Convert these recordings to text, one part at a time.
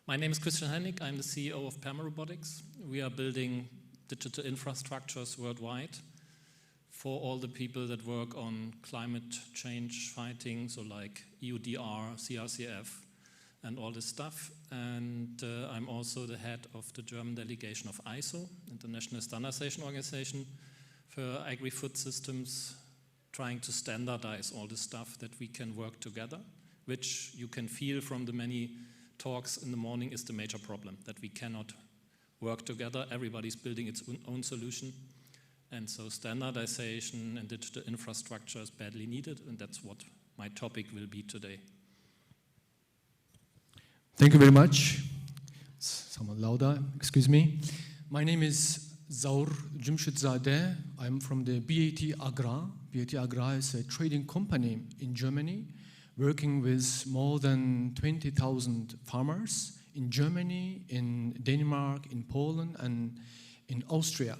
My name is Christian Hennig. I'm the CEO of Permarobotics. We are building digital infrastructures worldwide for all the people that work on climate change fighting, so like EUDR, CRCF, and all this stuff. And I'm also the head of the German delegation of ISO, International Standardization Organization, for agri-food systems, trying to standardize all this stuff that we can work together, which you can feel from the many talks in the morning is the major problem, that we cannot work together. Everybody's building its own solution. And so standardization and digital infrastructure is badly needed, and that's what my topic will be today. Thank you very much. Somewhat louder, excuse me. My name is Zaur Jumshudzadeh. I'm from the BAT Agra. BAT Agra is a trading company in Germany, working with more than 20,000 farmers in Germany, in Denmark, in Poland, and in Austria.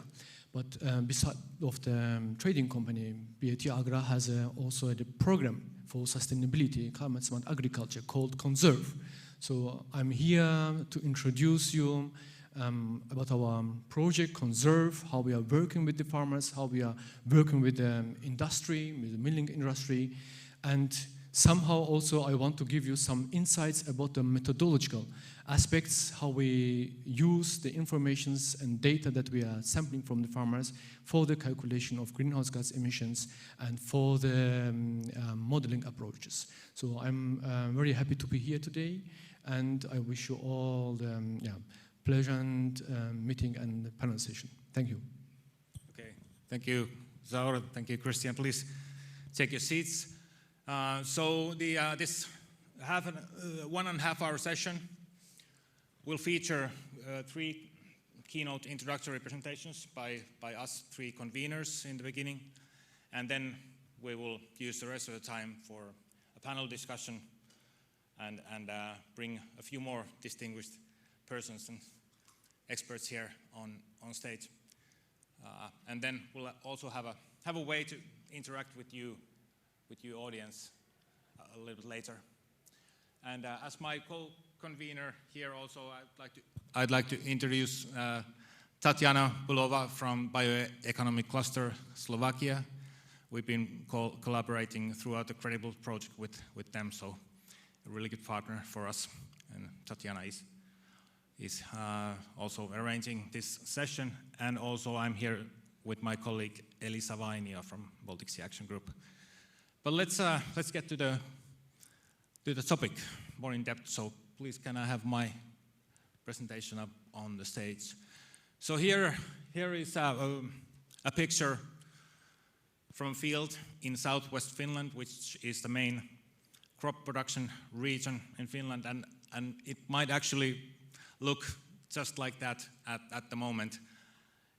But besides of the trading company, BAT Agra has also a program for sustainability, climate smart agriculture called Conserve. So I'm here to introduce you about our project Conserve, how we are working with the farmers, how we are working with the industry, with the milling industry, and somehow also I want to give you some insights about the methodological aspects, how we use the informations and data that we are sampling from the farmers for the calculation of greenhouse gas emissions and for the modeling approaches. So I'm very happy to be here today, and I wish you all the pleasant meeting and panel session. Thank you. Okay, thank you, Zaur. Thank you, Christian. Please take your seats. So this 1.5 hour session will feature 3 keynote introductory presentations by us 3 conveners in the beginning, and then we will use the rest of the time for a panel discussion and bring a few more distinguished persons and experts here on stage. And then we'll also have a way to interact with you audience a little bit later. And as my co-convener here also, I'd like to introduce Tatiana Bulova from Bioeconomic Cluster Slovakia. We've been collaborating throughout the Credible project with them, so a really good partner for us. And Tatiana is also arranging this session. And also I'm here with my colleague Elisa Vainio from Baltic Sea Action Group. But let's get to the topic more in depth. So please, can I have my presentation up on the stage? So here is a picture from a field in southwest Finland, which is the main crop production region in Finland, and it might actually look just like that at the moment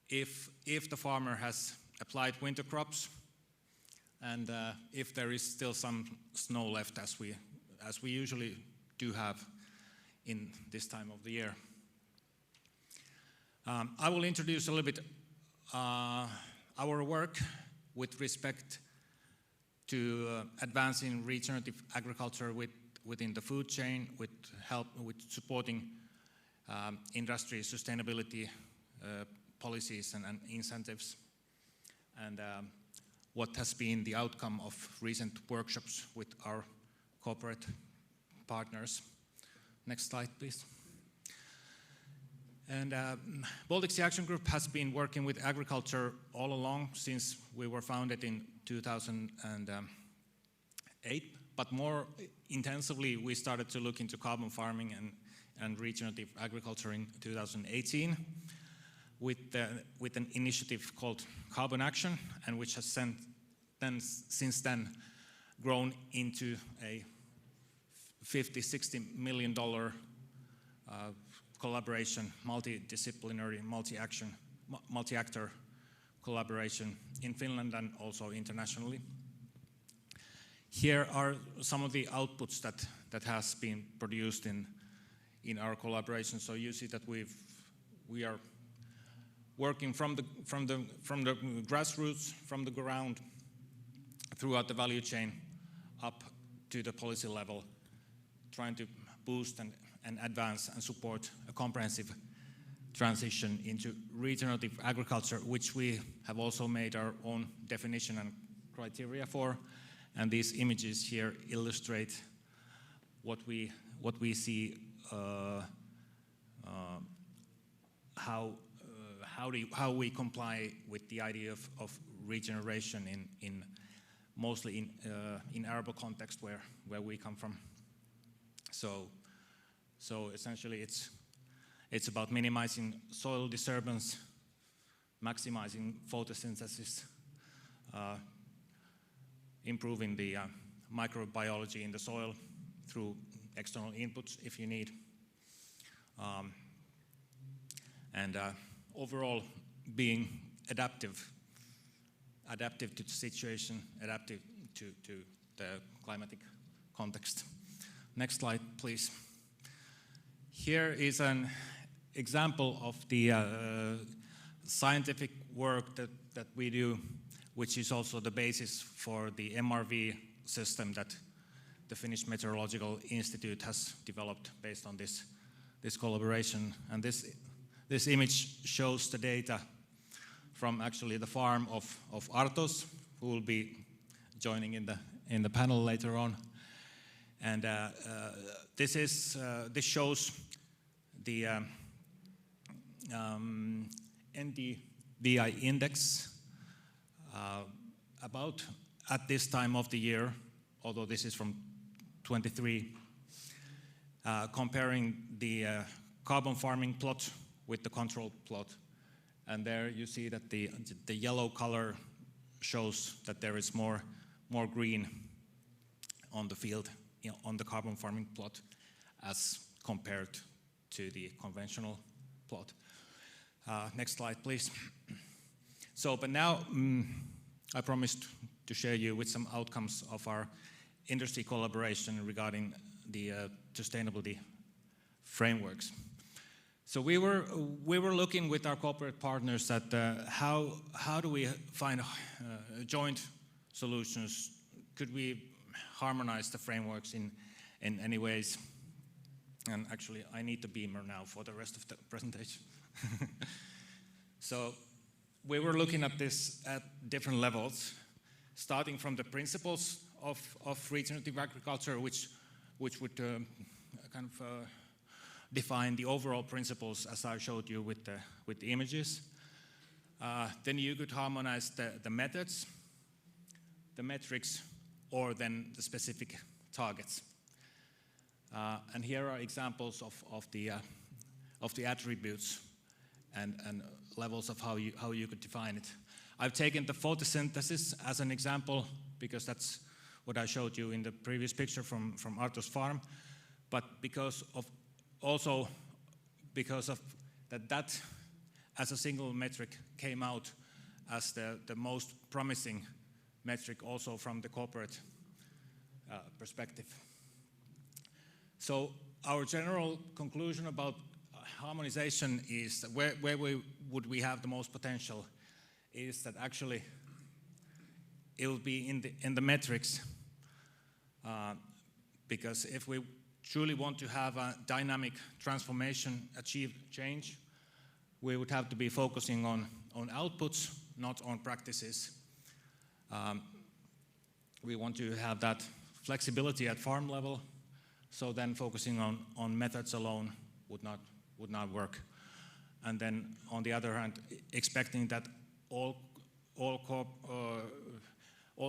if the farmer has applied winter crops, and if there is still some snow left, as we usually do have in this time of the year. I will introduce a little bit our work with respect to advancing regenerative agriculture within the food chain, with supporting industry sustainability policies and incentives, and what has been the outcome of recent workshops with our corporate partners. Next slide, please. And Baltic Sea Action Group has been working with agriculture all along since we were founded in 2008, but more intensively we started to look into carbon farming and regenerative agriculture in 2018 with an initiative called Carbon Action, and which has since then grown into a $50–60 million collaboration, multidisciplinary, multi-actor collaboration in Finland and also internationally. Here are some of the outputs that has been produced in our collaboration. So you see that we are working from the grassroots, from the ground, throughout the value chain up to the policy level, trying to boost and and advance and support a comprehensive transition into regenerative agriculture, which we have also made our own definition and criteria for. And these images here illustrate what we see, how we comply with the idea of regeneration in mostly in arable context where we come from. So essentially it's about minimizing soil disturbance, maximizing photosynthesis, improving the microbiology in the soil through external inputs if you need, and overall being adaptive to the situation, adaptive to the climatic context. Next slide, please. Here is an example of the scientific work that we do, which is also the basis for the MRV system that the Finnish Meteorological Institute has developed based on this collaboration. And this image shows the data from actually the farm of Artos, who will be joining in the panel later on. And this shows the NDVI index about at this time of the year, although this is from 23, comparing the carbon farming plot with the control plot. And there you see that the yellow color shows that there is more green on the field, on the carbon farming plot as compared to the conventional plot. Next slide, please. So, but now I promised to share you with some outcomes of our industry collaboration regarding the sustainability frameworks. So we were looking with our corporate partners at how do we find joint solutions? Could we harmonize the frameworks in any ways? And actually, I need the beamer now for the rest of the presentation. So we were looking at this at different levels, starting from the principles of regenerative agriculture, which would kind of define the overall principles as I showed you with the images. Then you could harmonize the methods, the metrics, or then the specific targets. And here are examples of the attributes and levels of how you could define it. I've taken the photosynthesis as an example because that's what I showed you in the previous picture from Artos farm, but because of that as a single metric came out as the most promising metric also from the corporate perspective. So our general conclusion about harmonization is that where would we have the most potential is that actually it will be in the metrics, because if we truly want to have a dynamic transformation, achieve change, we would have to be focusing on outputs, not on practices. We want to have that flexibility at farm level, so then focusing on methods alone would not work. And then on the other hand, expecting that all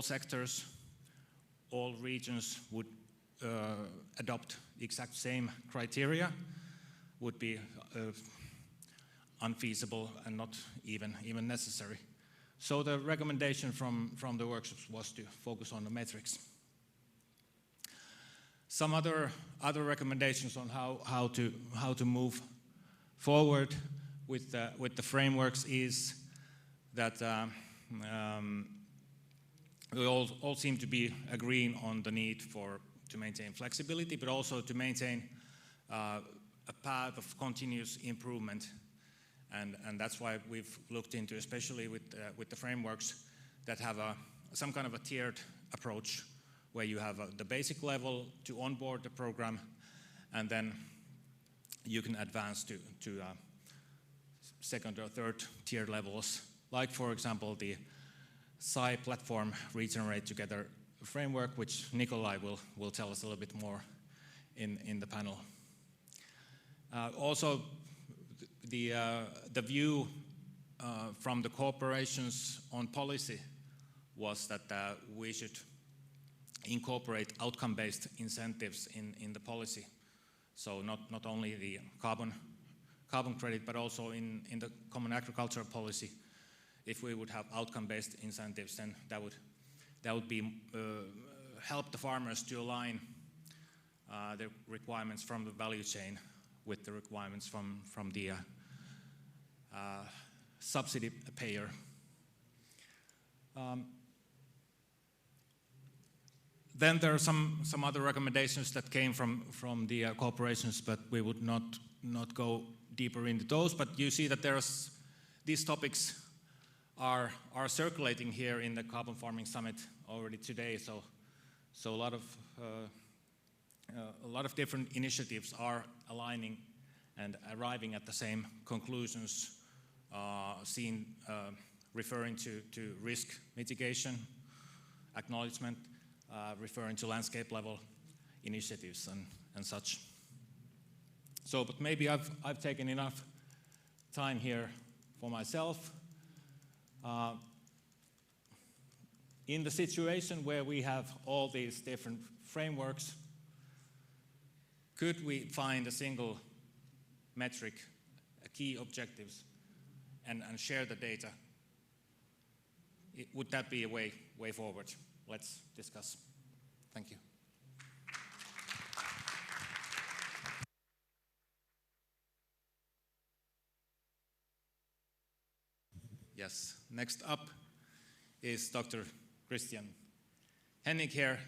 sectors, all regions would adopt the exact same criteria would be unfeasible and not even necessary. So the recommendation from the workshops was to focus on the metrics. Some other recommendations on how to move forward with the frameworks is that we all seem to be agreeing on the need to maintain flexibility, but also to maintain a path of continuous improvement, and that's why we've looked into, especially with the frameworks that have some kind of a tiered approach, where you have the basic level to onboard the program, and then you can advance to second or third tier levels, like for example the SCI platform regenerate together framework, which Nikolai will tell us a little bit more in the panel. Also, the view from the corporations on policy was that we should incorporate outcome-based incentives in the policy. So not only the carbon credit, but also in the common agricultural policy. If we would have outcome-based incentives, then that would be help the farmers to align the requirements from the value chain with the requirements from the subsidy payer. Then there are some other recommendations that came from the corporations, but we would not go deeper into those. But you see that these topics are circulating here in the Carbon Farming Summit already today. So a lot of different initiatives are aligning and arriving at the same conclusions, referring to risk mitigation, acknowledgement, referring to landscape level initiatives and such. So, but maybe I've taken enough time here for myself. In the situation where we have all these different frameworks, could we find a single metric, key objectives, and share the data? Would that be a way forward? Let's discuss. Thank you. Yes, next up is Dr. Christian Hennig here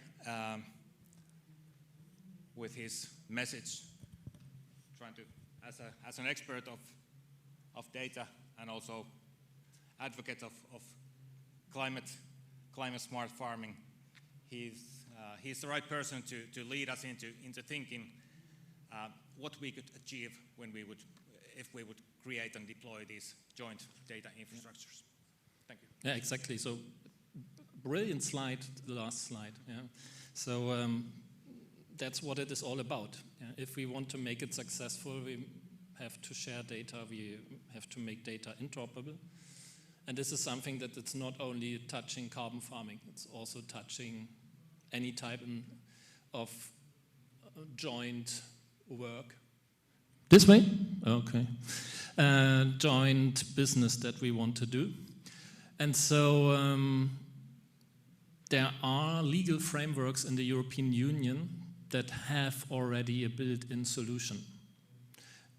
with his message, trying to, as an expert of data and also advocate of climate smart farming. He's the right person to lead us into thinking what we could achieve if we would create and deploy these joint data infrastructures. Thank you. Yeah, exactly. So brilliant slide, the last slide. Yeah. So that's what it is all about. Yeah. If we want to make it successful, we have to share data, we have to make data interoperable. And this is something that it's not only touching carbon farming, it's also touching any type of joint work. This way? Okay. Joint business that we want to do. And so there are legal frameworks in the European Union that have already a built-in solution.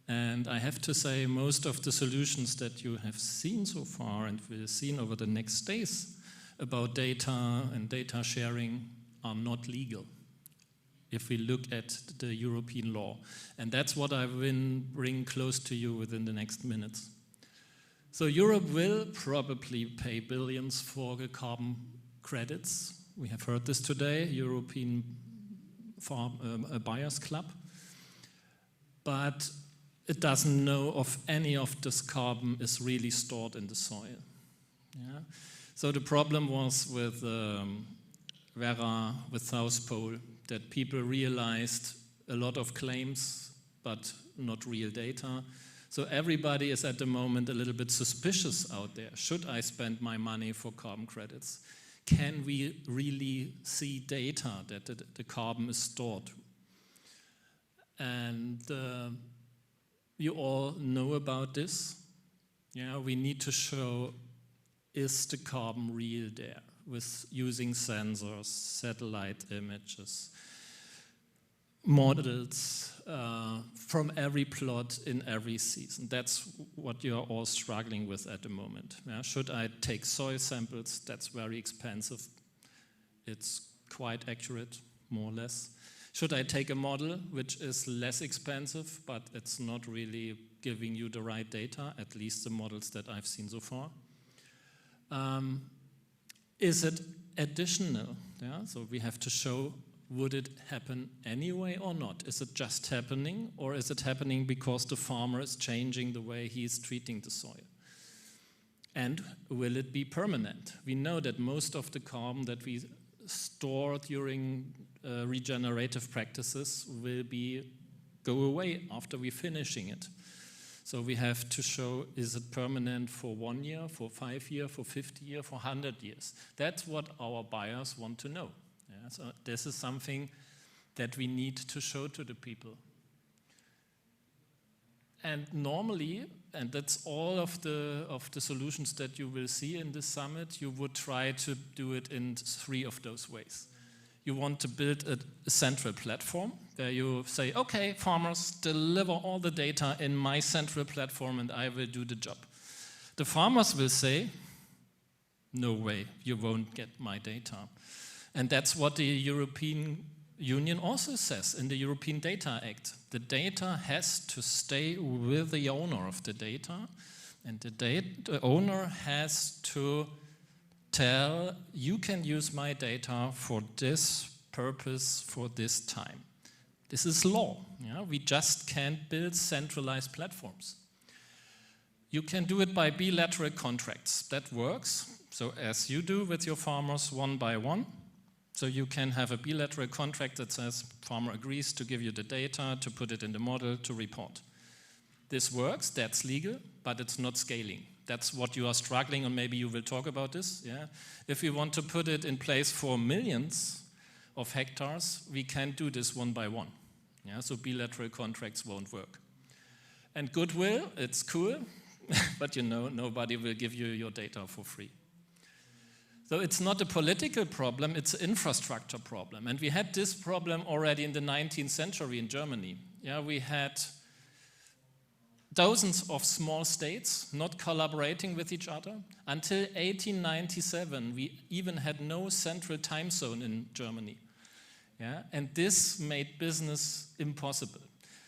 And I have to say, most of the solutions that you have seen so far and will see over the next days about data and data sharing are not legal if we look at the European law. And that's what I will bring close to you within the next minutes. So Europe will probably pay billions for the carbon credits. We have heard this today, European Buyers Club. But it doesn't know if any of this carbon is really stored in the soil. Yeah? So the problem was with Vera, with South Pole, that people realized a lot of claims, but not real data. So everybody is at the moment a little bit suspicious out there. Should I spend my money for carbon credits? Can we really see data that the carbon is stored? And you all know about this. Yeah, we need to show, is the carbon real there? With using sensors, satellite images, models from every plot in every season. That's what you're all struggling with at the moment. Yeah? Should I take soil samples? That's very expensive. It's quite accurate, more or less. Should I take a model which is less expensive, but it's not really giving you the right data, at least the models that I've seen so far? Is it additional? Yeah? So we have to show would it happen anyway or not? Is it just happening, or is it happening because the farmer is changing the way he is treating the soil? And will it be permanent? We know that most of the carbon that we store during regenerative practices will go away after we're finishing it. So we have to show, is it permanent for 1 year, for 5 years, for 50 years, for 100 years? That's what our buyers want to know. Yeah, so this is something that we need to show to the people. And normally, and that's all of the solutions that you will see in this summit, you would try to do it in 3 of those ways. You want to build a central platform where you say, okay, farmers, deliver all the data in my central platform and I will do the job. The farmers will say, no way, you won't get my data. And that's what the European Union also says in the European Data Act. The data has to stay with the owner of the data, and the owner has to tell, you can use my data for this purpose for this time. This is law. Yeah? We just can't build centralized platforms. You can do it by bilateral contracts. That works. So as you do with your farmers 1 by 1, so you can have a bilateral contract that says farmer agrees to give you the data, to put it in the model, to report. This works, that's legal, but it's not scaling. That's what you are struggling, and maybe you will talk about this. Yeah? If we want to put it in place for millions of hectares, we can't do this 1 by 1. Yeah? So bilateral contracts won't work. And goodwill, it's cool, but you know, nobody will give you your data for free. So it's not a political problem, it's an infrastructure problem. And we had this problem already in the 19th century in Germany. Yeah, we had dozens of small states not collaborating with each other. Until 1897, we even had no central time zone in Germany. Yeah? And this made business impossible.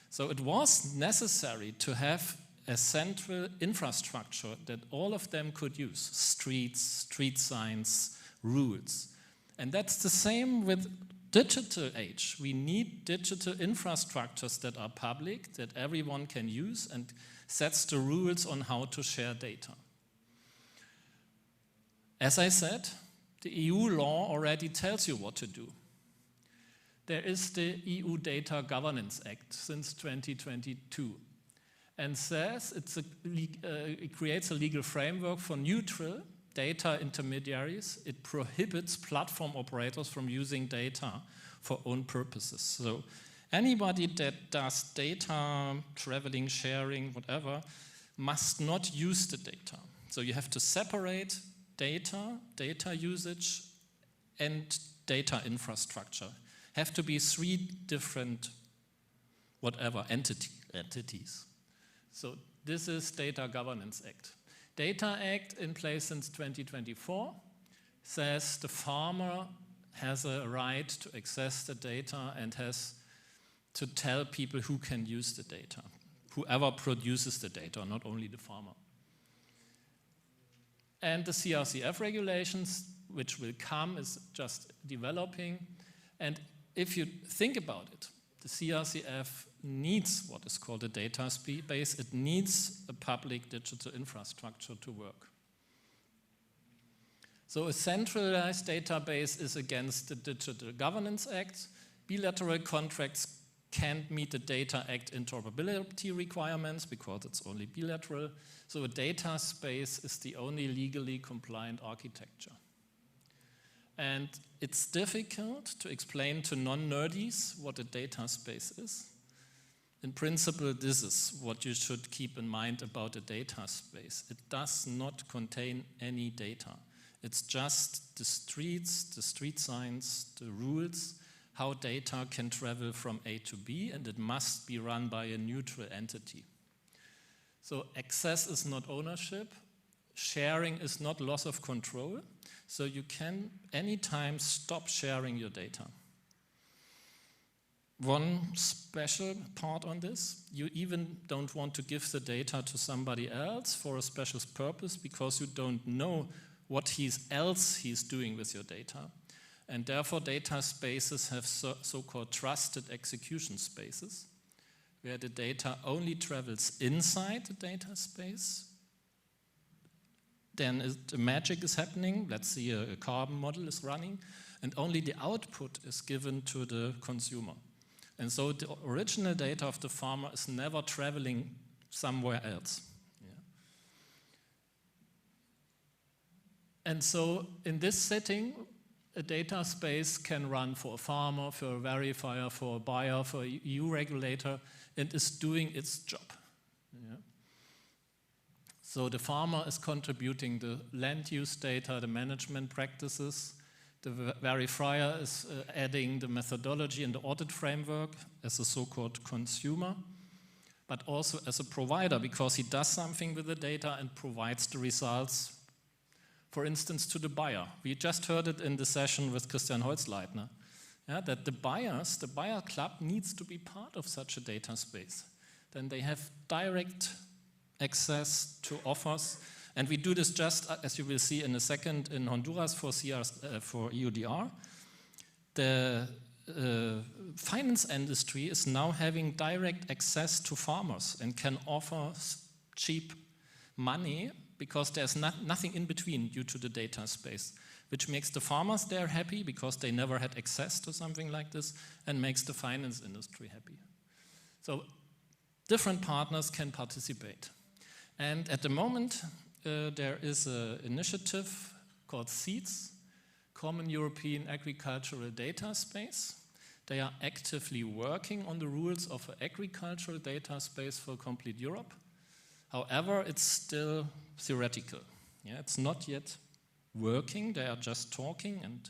So it was necessary to have a central infrastructure that all of them could use. Streets, street signs, rules. And that's the same with digital age. We need digital infrastructures that are public, that everyone can use, and sets the rules on how to share data. As I said, the EU law already tells you what to do. There is the EU Data Governance Act since 2022. And says it creates a legal framework for neutral data intermediaries. It prohibits platform operators from using data for own purposes. So anybody that does data, traveling, sharing, whatever, must not use the data. So you have to separate data, data usage, and data infrastructure. Have to be 3 different entities. So this is Data Governance Act. Data Act in place since 2024 says the farmer has a right to access the data and has to tell people who can use the data, whoever produces the data, not only the farmer. And the CRCF regulations, which will come, is just developing. And if you think about it, the CRCF needs what is called a data base. It needs a public digital infrastructure to work. So a centralized database is against the Digital Governance Act. Bilateral contracts can't meet the Data Act interoperability requirements because it's only bilateral. So a data space is the only legally compliant architecture. And it's difficult to explain to non-nerdies what a data space is. In principle, this is what you should keep in mind about a data space. It does not contain any data. It's just the streets, the street signs, the rules, how data can travel from A to B, and it must be run by a neutral entity. So access is not ownership. Sharing is not loss of control. So you can anytime stop sharing your data. One special part on this, you even don't want to give the data to somebody else for a special purpose because you don't know what he's doing with your data. And therefore, data spaces have so-called trusted execution spaces, where the data only travels inside the data space. Then the magic is happening. Let's see, a carbon model is running, and only the output is given to the consumer. And so the original data of the farmer is never traveling somewhere else. Yeah. And so in this setting, a data space can run for a farmer, for a verifier, for a buyer, for a EU regulator, and is doing its job. Yeah. So the farmer is contributing the land use data, the management practices. The verifier is adding the methodology and the audit framework as a so-called consumer, but also as a provider, because he does something with the data and provides the results, for instance, to the buyer. We just heard it in the session with Christian Holzleitner, that the buyer club needs to be part of such a data space. Then they have direct access to offers. And we do this just, as you will see in a second, in Honduras for EUDR. The finance industry is now having direct access to farmers and can offer cheap money because there's nothing in between due to the data space, which makes the farmers there happy because they never had access to something like this, and makes the finance industry happy. So different partners can participate. And at the moment, there is an initiative called SEEDS, Common European Agricultural Data Space. They are actively working on the rules of an agricultural data space for complete Europe. However, it's still theoretical. Yeah, it's not yet working. They are just talking, and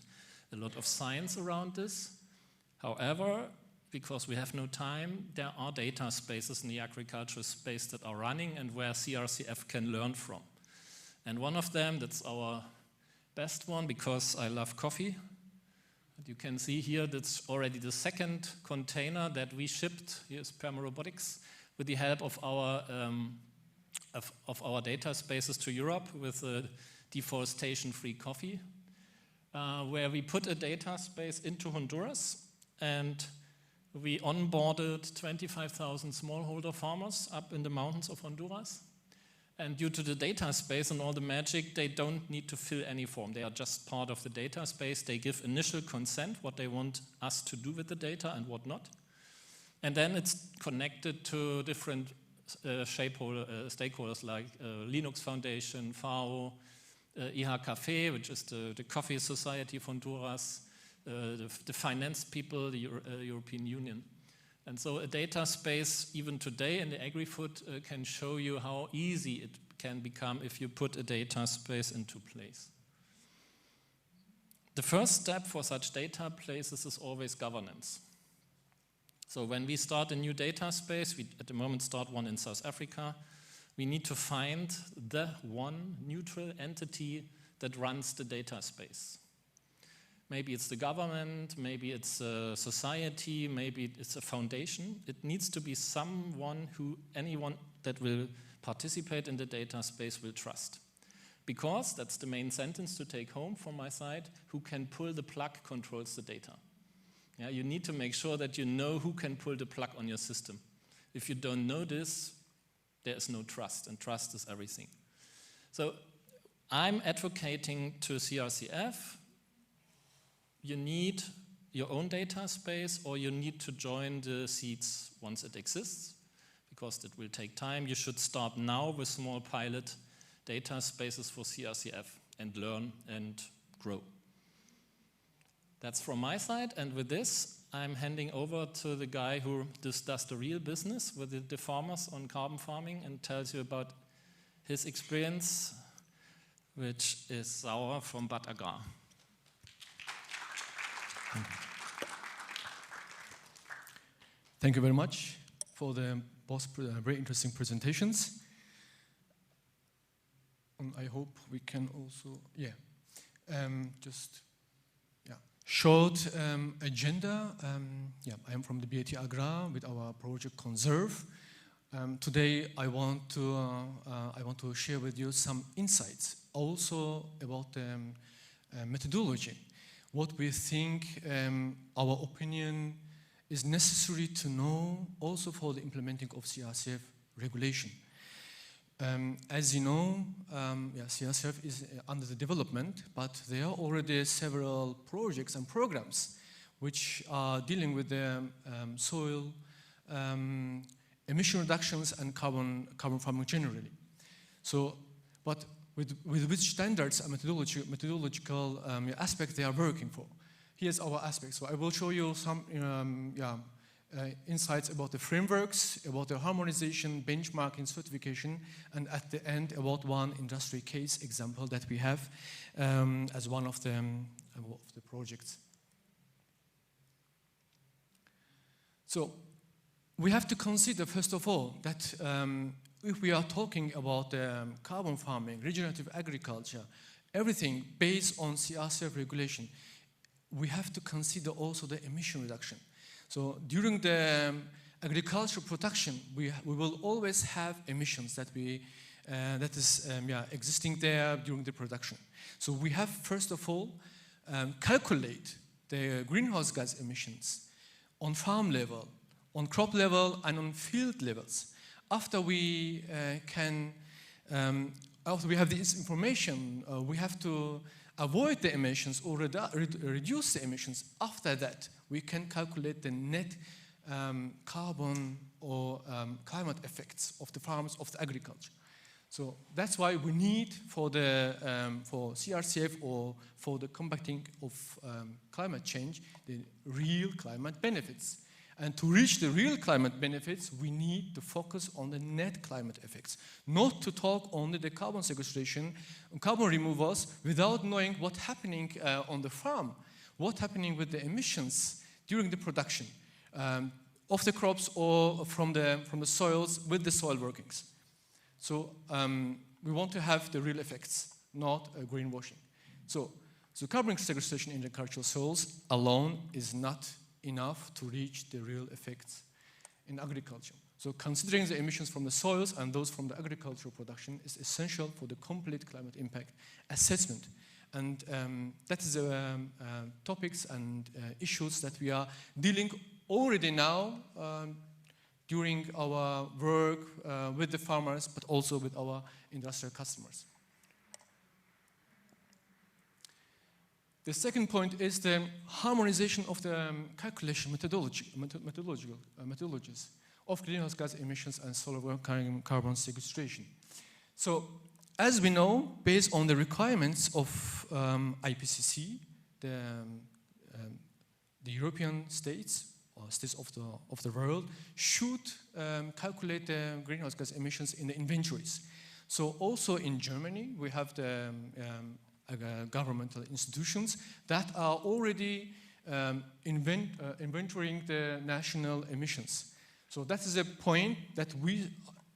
a lot of science around this. However, because we have no time, there are data spaces in the agricultural space that are running and where CRCF can learn from. And one of them, that's our best one, because I love coffee. And you can see here, that's already the second container that we shipped. Here's Robotics, with the help of our data spaces to Europe with deforestation-free coffee, where we put a data space into Honduras, and we onboarded 25,000 smallholder farmers up in the mountains of Honduras. And due to the data space and all the magic, they don't need to fill any form. They are just part of the data space. They give initial consent, what they want us to do with the data and what not. And then it's connected to different stakeholders like Linux Foundation, FAO, IHKF, which is the Coffee Society of Honduras, the finance people, the European Union. And so a data space, even today in the Agrifood, can show you how easy it can become if you put a data space into place. The first step for such data places is always governance. So when we start a new data space, we at the moment start one in South Africa, we need to find the one neutral entity that runs the data space. Maybe it's the government, maybe it's a society, maybe it's a foundation. It needs to be someone who anyone that will participate in the data space will trust. Because, that's the main sentence to take home from my side, who can pull the plug controls the data. Yeah, you need to make sure that you know who can pull the plug on your system. If you don't know this, there is no trust, and trust is everything. So I'm advocating to CRCF, you need your own data space, or you need to join the SEEDS once it exists, because it will take time. You should start now with small pilot data spaces for CRCF and learn and grow. That's from my side, and with this, I'm handing over to the guy who does the real business with the farmers on carbon farming and tells you about his experience, which is Sauer from Bad Agrar. Thank you very much for the both very interesting presentations. And I hope we can also, short agenda. I am from the BAT Agrar with our project Conserve. Today I want to share with you some insights also about the methodology. what we think, our opinion is necessary to know also for the implementing of CRCF regulation. As you know, CRCF is under the development, but there are already several projects and programs which are dealing with the soil emission reductions and carbon farming generally. So, but with which standards and methodological aspect they are working for. Here's our aspects. So I will show you some insights about the frameworks, about the harmonization, benchmarking, certification, and at the end about one industry case example that we have as one of the projects. So we have to consider, first of all, that if we are talking about carbon farming, regenerative agriculture, everything based on CRCF regulation, we have to consider also the emission reduction. So during the agricultural production, we will always have emissions that is existing there during the production. So we have, first of all, calculate the greenhouse gas emissions on farm level, on crop level, and on field levels. After we after we have this information, we have to avoid the emissions or reduce the emissions. After that, we can calculate the net carbon or climate effects of the farms, of the agriculture. So that's why we need for CRCF or for the combating of climate change, the real climate benefits. And to reach the real climate benefits, we need to focus on the net climate effects, not to talk only the carbon sequestration, carbon removals, without knowing what's happening on the farm, what's happening with the emissions during the production of the crops or from the soils with the soil workings. So we want to have the real effects, not greenwashing. So carbon sequestration in agricultural soils alone is not enough to reach the real effects in agriculture. So considering the emissions from the soils and those from the agricultural production is essential for the complete climate impact assessment. And that is topics and issues that we are dealing already now during our work with the farmers, but also with our industrial customers. The second point is the harmonization of the calculation methodologies of greenhouse gas emissions and soil carbon sequestration. So, as we know, based on the requirements of IPCC, the European states or states of the world should calculate the greenhouse gas emissions in the inventories. So, also in Germany, we have the governmental institutions that are already inventorying the national emissions. So that is a point that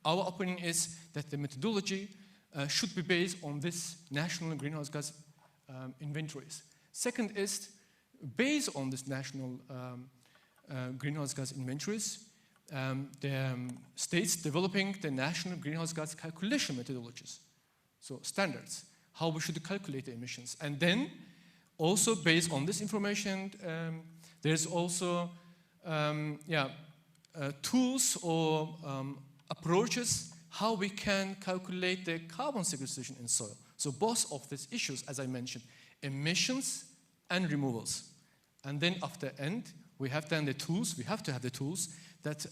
our opinion is that the methodology should be based on this national greenhouse gas inventories. Second is, based on this national greenhouse gas inventories, the states developing the national greenhouse gas calculation methodologies, so standards, how we should calculate the emissions. And then, also based on this information, there's also tools or approaches how we can calculate the carbon sequestration in soil. So both of these issues, as I mentioned, emissions and removals. And then after end, we have then the tools, we have to have the tools that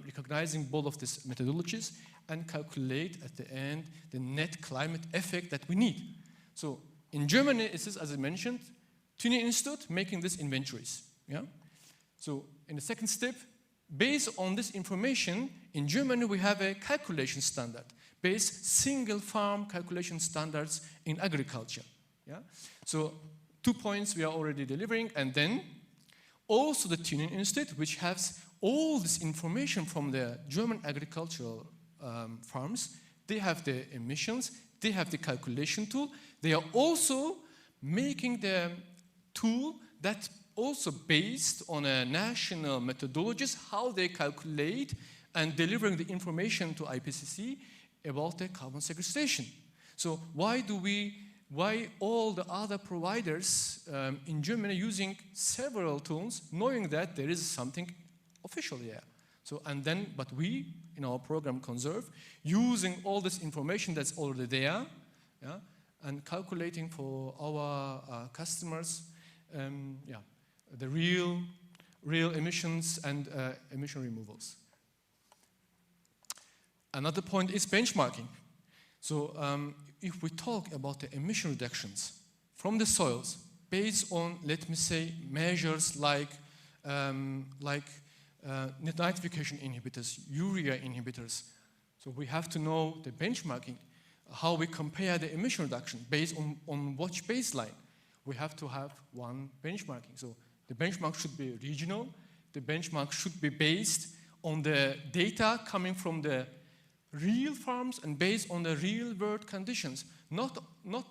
recognizing both of these methodologies and calculate at the end the net climate effect that we need. So in Germany, it is, as I mentioned, Tuning Institute making these inventories. Yeah? So in the second step, based on this information, in Germany we have a calculation standard, based single farm calculation standards in agriculture. Yeah? So 2 points we are already delivering, and then also the Tuning Institute, which has all this information from the German agricultural farms. They have the emissions, they have the calculation tool. They are also making the tool that also based on a national methodologies, how they calculate and delivering the information to IPCC about the carbon sequestration. So why do we why all the other providers in Germany using several tools, knowing that there is something official here. So, and then, but we, in our program Conserve, using all this information that's already there, yeah, and calculating for our customers, the real emissions and emission removals. Another point is benchmarking. So if we talk about the emission reductions from the soils based on, let me say, measures like nitrification inhibitors, urea inhibitors, so we have to know the benchmarking, how we compare the emission reduction based on which baseline. We have to have one benchmarking. So the benchmark should be regional. The benchmark should be based on the data coming from the real farms and based on the real world conditions, not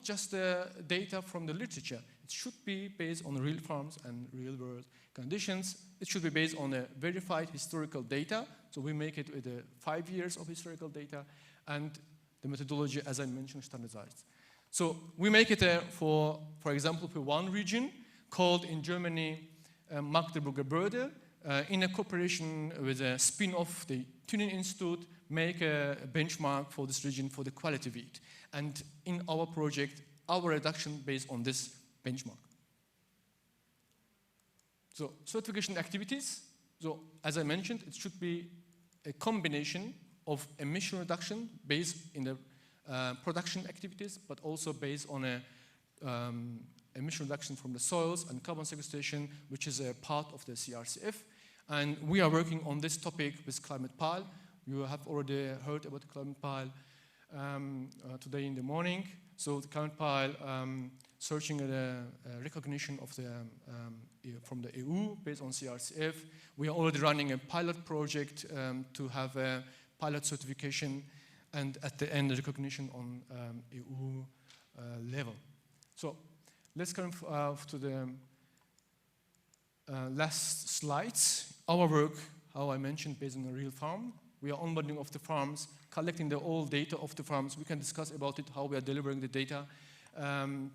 just the data from the literature. It should be based on real farms and real world conditions. It should be based on a verified historical data. So we make it with 5 years of historical data, and the methodology, as I mentioned, standardized. So we make it for example, for one region called in Germany Magdeburger Börde, in a cooperation with a spin-off, the Tuning Institute, make a benchmark for this region for the quality wheat. And in our project, our reduction based on this benchmark. So certification activities, so as I mentioned, it should be a combination of emission reduction based in the production activities, but also based on a emission reduction from the soils and carbon sequestration, which is a part of the CRCF. And we are working on this topic with Climate Pal. You have already heard about the Climate Pal today in the morning. So the Climate Pal searching at a recognition of the from the EU based on CRCF. We are already running a pilot project to have a pilot certification, and at the end, the recognition on EU level. So let's come to the last slides. Our work, how I mentioned, based on a real farm. We are onboarding of the farms, collecting the all data of the farms. We can discuss about it, how we are delivering the data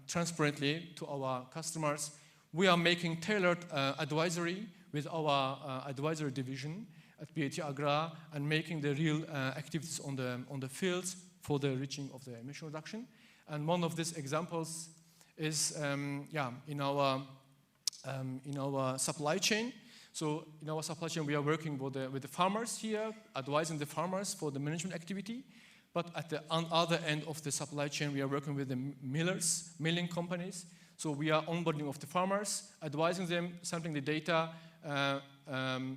transparently to our customers. We are making tailored advisory with our advisory division at BAT Agrar and making the real activities on the fields for the reaching of the emission reduction. And one of these examples is in our supply chain. So in our supply chain, we are working with the farmers here, advising the farmers for the management activity. But at the other end of the supply chain, we are working with the millers, milling companies. So we are onboarding of the farmers, advising them, sampling the data,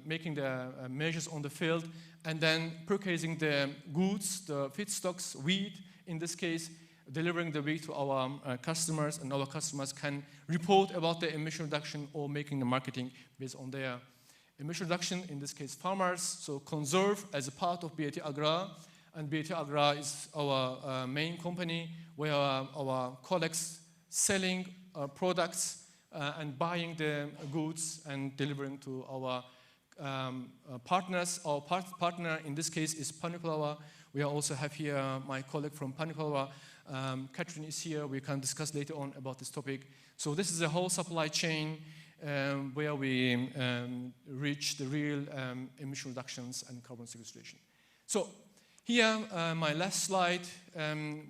making the measures on the field, and then purchasing the goods, the feedstocks, wheat, in this case, delivering the wheat to our customers, and our customers can report about the emission reduction or making the marketing based on their emission reduction, in this case farmers. So Conserve as a part of BAT Agrar, and BAT Agrar is our main company where our colleagues selling products and buying the goods and delivering to our partners. Our partner in this case is Padova. We also have here my colleague from Padova. Catherine is here. We can discuss later on about this topic. So this is a whole supply chain where we reach the real emission reductions and carbon sequestration. So here, my last slide.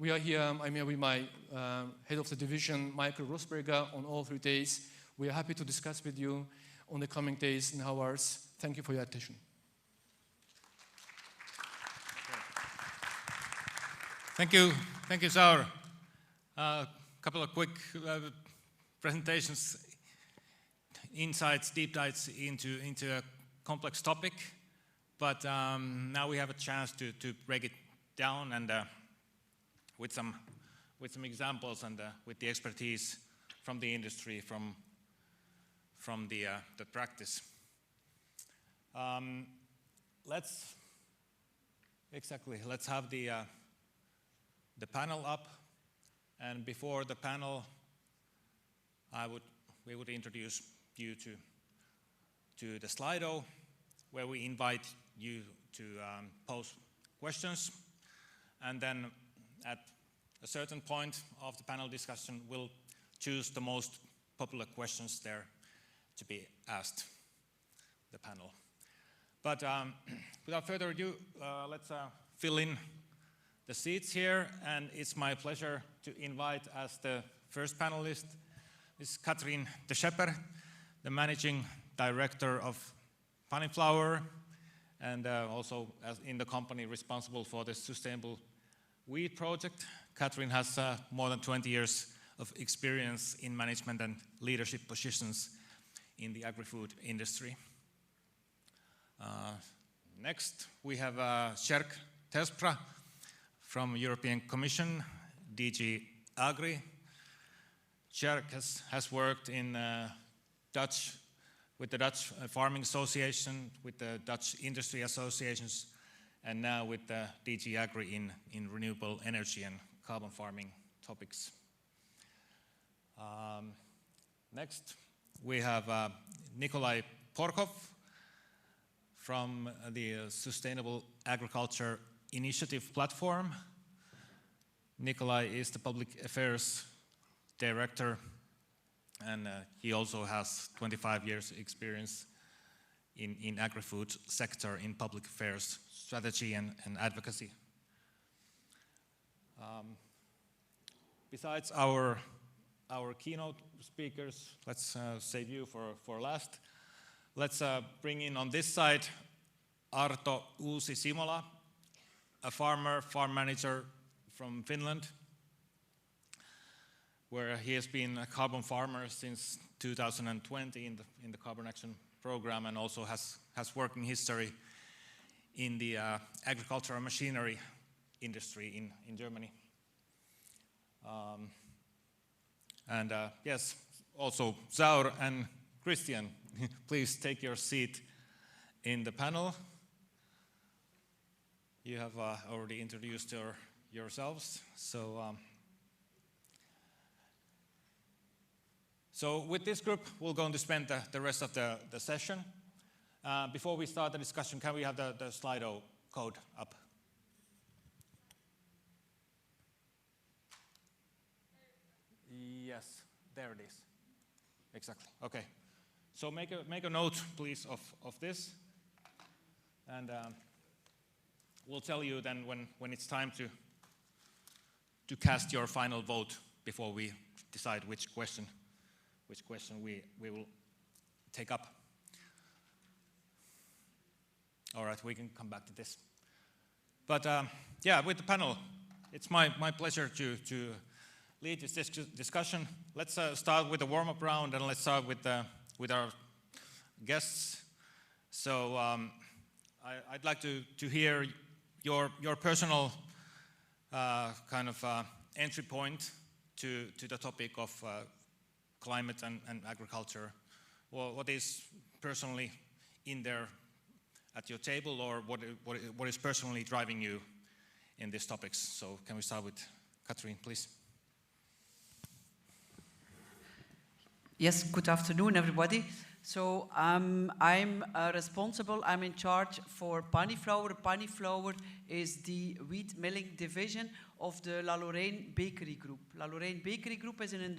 We are here. I'm here with my head of the division, Michael Rosberger, on all 3 days. We are happy to discuss with you on the coming days and hours. Thank you for your attention. Thank you, Saur. A couple of quick presentations, insights, deep dives into a complex topic. But now we have a chance to break it down and with some examples and with the expertise from the industry, from the practice. Let's have the panel up, and before the panel, we would introduce you to the Slido, where we invite you to pose questions, and then a certain point of the panel discussion, we'll choose the most popular questions there to be asked the panel. But without further ado, let's fill in the seats here, and it's my pleasure to invite as the first panelist is Katrien de Schepper, the Managing Director of Paniflower, and also as in the company responsible for the Sustainable Wheat project. Katrien has more than 20 years of experience in management and leadership positions in the agri-food industry. Next, we have Sjerk Terpstra from European Commission, DG Agri. Sjerk has worked in with the Dutch Farming Association, with the Dutch Industry Associations, and now with the DG Agri in renewable energy and carbon farming topics. Next, we have Nikolai Porkhov from the Sustainable Agriculture Initiative Platform. Nikolai is the Public Affairs Director, and he also has 25 years experience in agri-food sector in public affairs, strategy and advocacy. Besides our keynote speakers, let's save you for last. Let's bring in on this side Arto Uusi-Simola, a farm manager from Finland, where he has been a carbon farmer since 2020 in the Carbon Action Program, and also has working history in the agricultural machinery industry in Germany. Yes, also Zaur and Christian, please take your seat in the panel. You have already introduced yourselves, so with this group, we're going to spend the rest of the session. Before we start the discussion, can we have the Slido code up? Yes, there it is. Exactly. Okay. So make a note, please, of this, and we'll tell you then when it's time to cast your final vote before we decide which question we will take up. All right, we can come back to this. But yeah, with the panel, it's my pleasure to lead this discussion. Let's start with the warm-up round, and let's start with our guests. So I'd like to hear your personal kind of entry point to the topic of climate and agriculture. Well, what is personally in there at your table, or what is personally driving you in these topics? So can we start with Katrien, please? Yes, good afternoon, everybody. So I'm responsible, I'm in charge for Paniflower. Paniflower is the wheat milling division of the La Lorraine Bakery Group. La Lorraine Bakery Group is an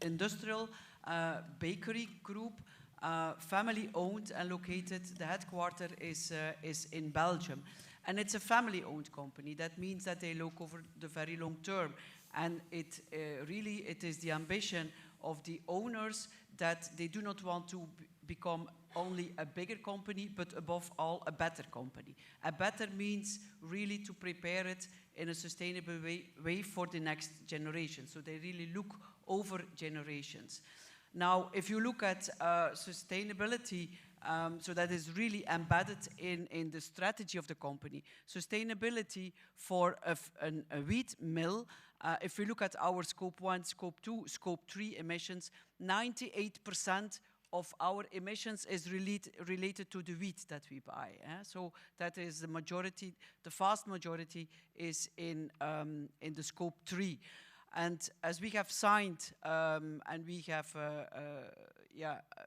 industrial bakery group, family-owned and located. The headquarters is in Belgium. And it's a family-owned company. That means that they look over the very long term. And it is the ambition of the owners that they do not want to become only a bigger company, but above all, a better company. A better means really to prepare it in a sustainable way for the next generation. So they really look over generations. Now, if you look at sustainability, so that is really embedded in the strategy of the company. Sustainability for a wheat mill, if we look at our Scope 1, Scope 2, Scope 3 emissions, 98% of our emissions is related to the wheat that we buy. So that is the majority, the vast majority is in the Scope 3. And as we have signed and we have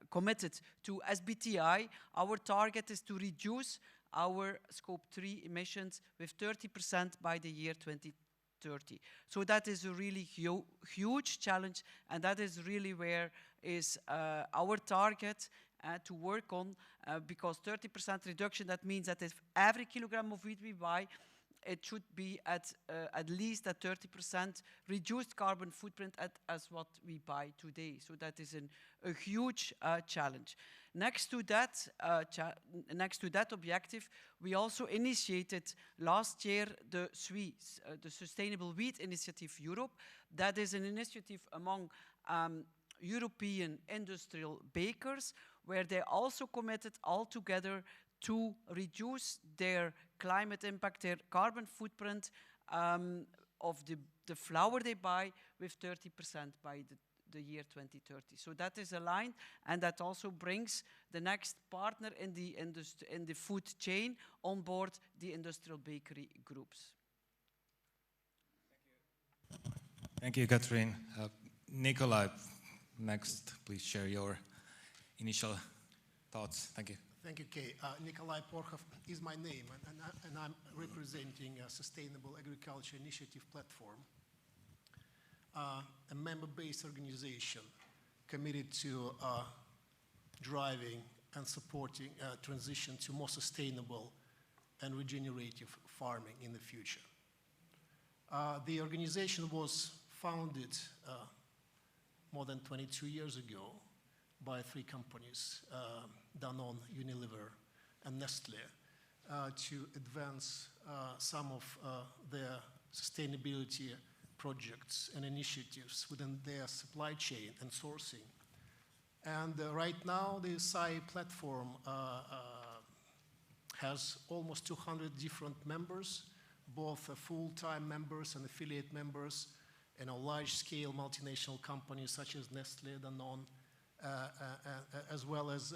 committed to SBTi, our target is to reduce our Scope 3 emissions with 30% by the year 2030. So that is a really huge challenge, and that is really where is our target to work on, because 30% reduction, that means that if every kilogram of wheat we buy, it should be at least a 30% reduced carbon footprint as what we buy today. So that is a huge challenge. Next to that objective, we also initiated last year the SWI, the Sustainable Wheat Initiative Europe. That is an initiative among European industrial bakers, where they also committed all together to reduce their climate impact, their carbon footprint of the flour they buy with 30% by the year 2030. So that is aligned, and that also brings the next partner in the food chain on board, the industrial bakery groups. Thank you, Catherine. Nikolai, next, please share your initial thoughts. Thank you. Thank you, Kay. Nikolai Porkhov is my name, and I'm representing a Sustainable Agriculture Initiative Platform, a member-based organization committed to driving and supporting transition to more sustainable and regenerative farming in the future. The organization was founded more than 22 years ago by 3 companies, Danone, Unilever, and Nestle, to advance some of their sustainability projects and initiatives within their supply chain and sourcing. And right now, the SAI platform has almost 200 different members, both full-time members and affiliate members, and large-scale multinational companies such as Nestle, Danone, as well as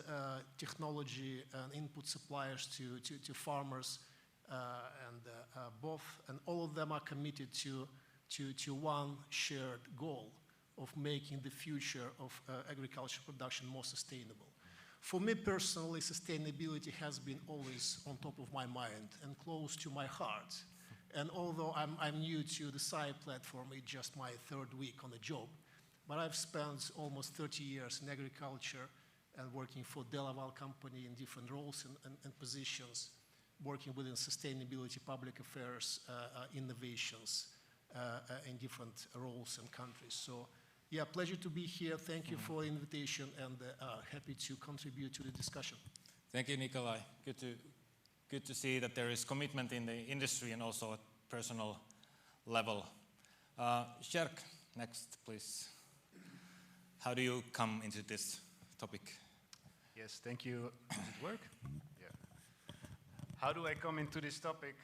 technology and input suppliers to farmers, and all of them are committed to one shared goal of making the future of agriculture production more sustainable. For me personally, sustainability has been always on top of my mind and close to my heart. And although I'm new to the SAI platform, it's just my 3rd week on the job, but I've spent almost 30 years in agriculture and working for Delaval company in different roles and positions, working within sustainability, public affairs, innovations in different roles and countries. So, yeah, pleasure to be here. Thank you for the invitation, and happy to contribute to the discussion. Thank you, Nikolai. Good to see that there is commitment in the industry and also at personal level. Sjerk, next, please. How do you come into this topic? Yes, thank you. Does it work? Yeah. How do I come into this topic?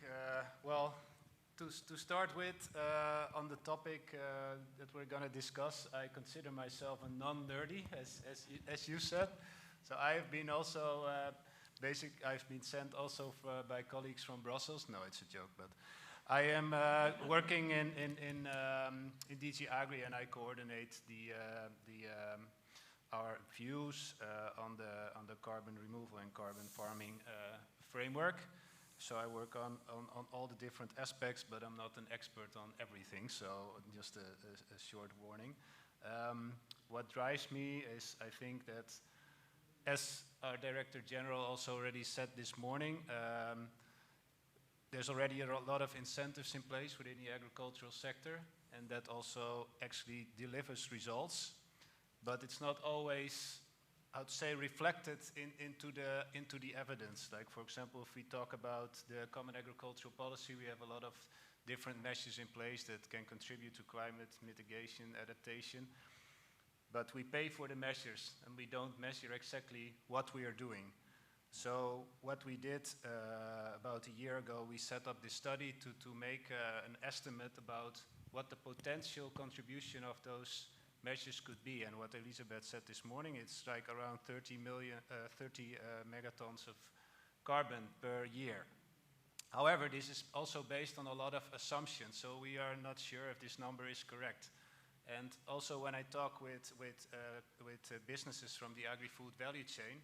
Well, to start with, on the topic that we're going to discuss, I consider myself a non-nerdy, as you said. So I've been also I've been sent also by colleagues from Brussels. No, it's a joke, but I am working in DG Agri, and I coordinate our views on the carbon removal and carbon farming framework. So I work on all the different aspects, but I'm not an expert on everything. So just a short warning. What drives me is, I think that, as our Director General also already said this morning, there's already a lot of incentives in place within the agricultural sector, and that also actually delivers results. But it's not always, I would say, reflected into the evidence. Like, for example, if we talk about the Common Agricultural Policy, we have a lot of different measures in place that can contribute to climate mitigation, adaptation. But we pay for the measures, and we don't measure exactly what we are doing. So what we did about a year ago, we set up this study to make an estimate about what the potential contribution of those measures could be. And what Elisabeth said this morning, it's like around 30 megatons of carbon per year. However, this is also based on a lot of assumptions, so we are not sure if this number is correct. And also when I talk with businesses from the agri-food value chain,